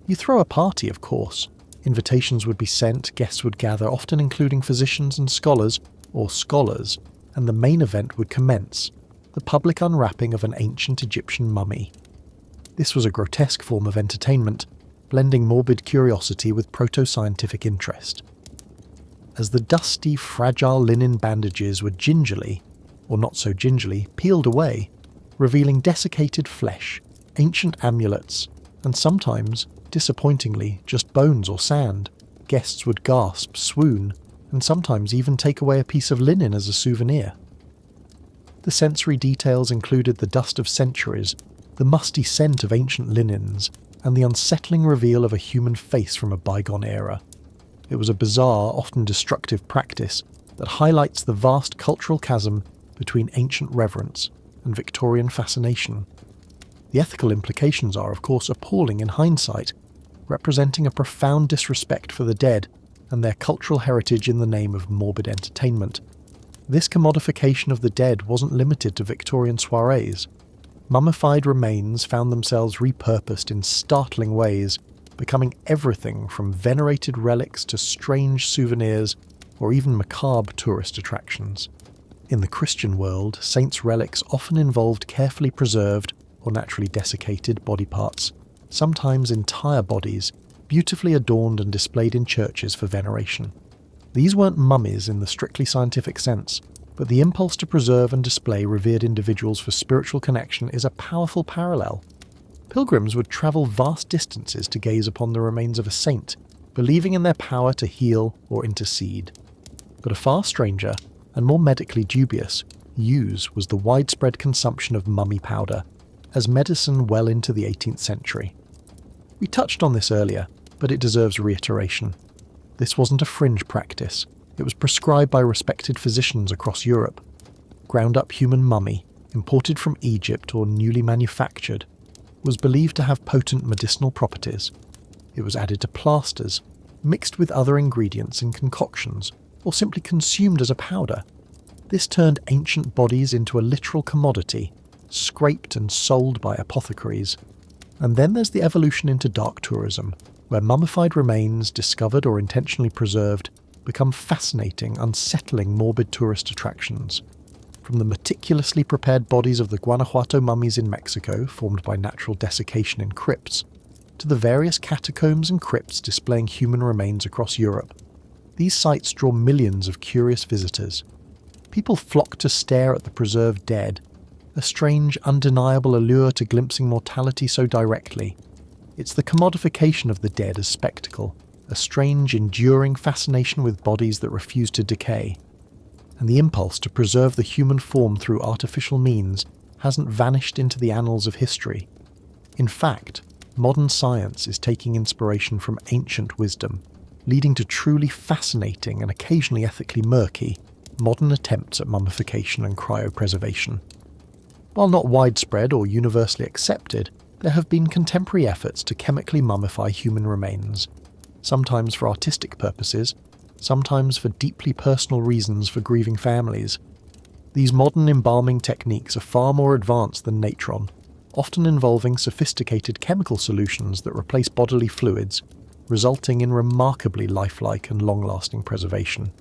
You throw a party, of course. Invitations would be sent, guests would gather, often including physicians and scholars, and the main event would commence, the public unwrapping of an ancient Egyptian mummy. This was a grotesque form of entertainment, blending morbid curiosity with proto-scientific interest. As the dusty, fragile linen bandages were gingerly, or not so gingerly, peeled away, revealing desiccated flesh, ancient amulets, and sometimes, disappointingly, just bones or sand, guests would gasp, swoon, and sometimes even take away a piece of linen as a souvenir. The sensory details included the dust of centuries, the musty scent of ancient linens, and the unsettling reveal of a human face from a bygone era. It was a bizarre, often destructive practice that highlights the vast cultural chasm between ancient reverence and Victorian fascination. The ethical implications are, of course, appalling in hindsight, representing a profound disrespect for the dead and their cultural heritage in the name of morbid entertainment. This commodification of the dead wasn't limited to Victorian soirees. Mummified remains found themselves repurposed in startling ways, becoming everything from venerated relics to strange souvenirs or even macabre tourist attractions. In the Christian world, saints' relics often involved carefully preserved or naturally desiccated body parts, sometimes entire bodies, beautifully adorned and displayed in churches for veneration. These weren't mummies in the strictly scientific sense, but the impulse to preserve and display revered individuals for spiritual connection is a powerful parallel. Pilgrims would travel vast distances to gaze upon the remains of a saint, believing in their power to heal or intercede. But a far stranger, and more medically dubious, use was the widespread consumption of mummy powder as medicine well into the 18th century. We touched on this earlier, but it deserves reiteration. This wasn't a fringe practice. It was prescribed by respected physicians across Europe. Ground-up human mummy, imported from Egypt or newly manufactured, was believed to have potent medicinal properties. It was added to plasters, mixed with other ingredients in concoctions, or simply consumed as a powder. This turned ancient bodies into a literal commodity, scraped and sold by apothecaries. And then there's the evolution into dark tourism, where mummified remains, discovered or intentionally preserved, become fascinating, unsettling, morbid tourist attractions. From the meticulously prepared bodies of the Guanajuato mummies in Mexico, formed by natural desiccation in crypts, to the various catacombs and crypts displaying human remains across Europe. These sites draw millions of curious visitors. People flock to stare at the preserved dead, a strange, undeniable allure to glimpsing mortality so directly. It's the commodification of the dead as spectacle, a strange, enduring fascination with bodies that refuse to decay. And the impulse to preserve the human form through artificial means hasn't vanished into the annals of history. In fact, modern science is taking inspiration from ancient wisdom, leading to truly fascinating and occasionally ethically murky modern attempts at mummification and cryopreservation. While not widespread or universally accepted, there have been contemporary efforts to chemically mummify human remains, sometimes for artistic purposes, sometimes for deeply personal reasons for grieving families. These modern embalming techniques are far more advanced than natron, often involving sophisticated chemical solutions that replace bodily fluids, resulting in remarkably lifelike and long-lasting preservation.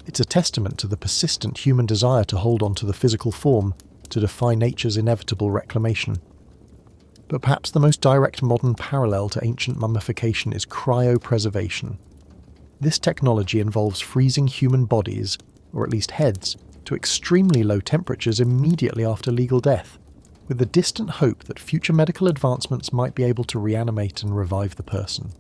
It's a testament to the persistent human desire to hold on to the physical form to defy nature's inevitable reclamation. But perhaps the most direct modern parallel to ancient mummification is cryopreservation. This technology involves freezing human bodies, or at least heads, to extremely low temperatures immediately after legal death, with the distant hope that future medical advancements might be able to reanimate and revive the person.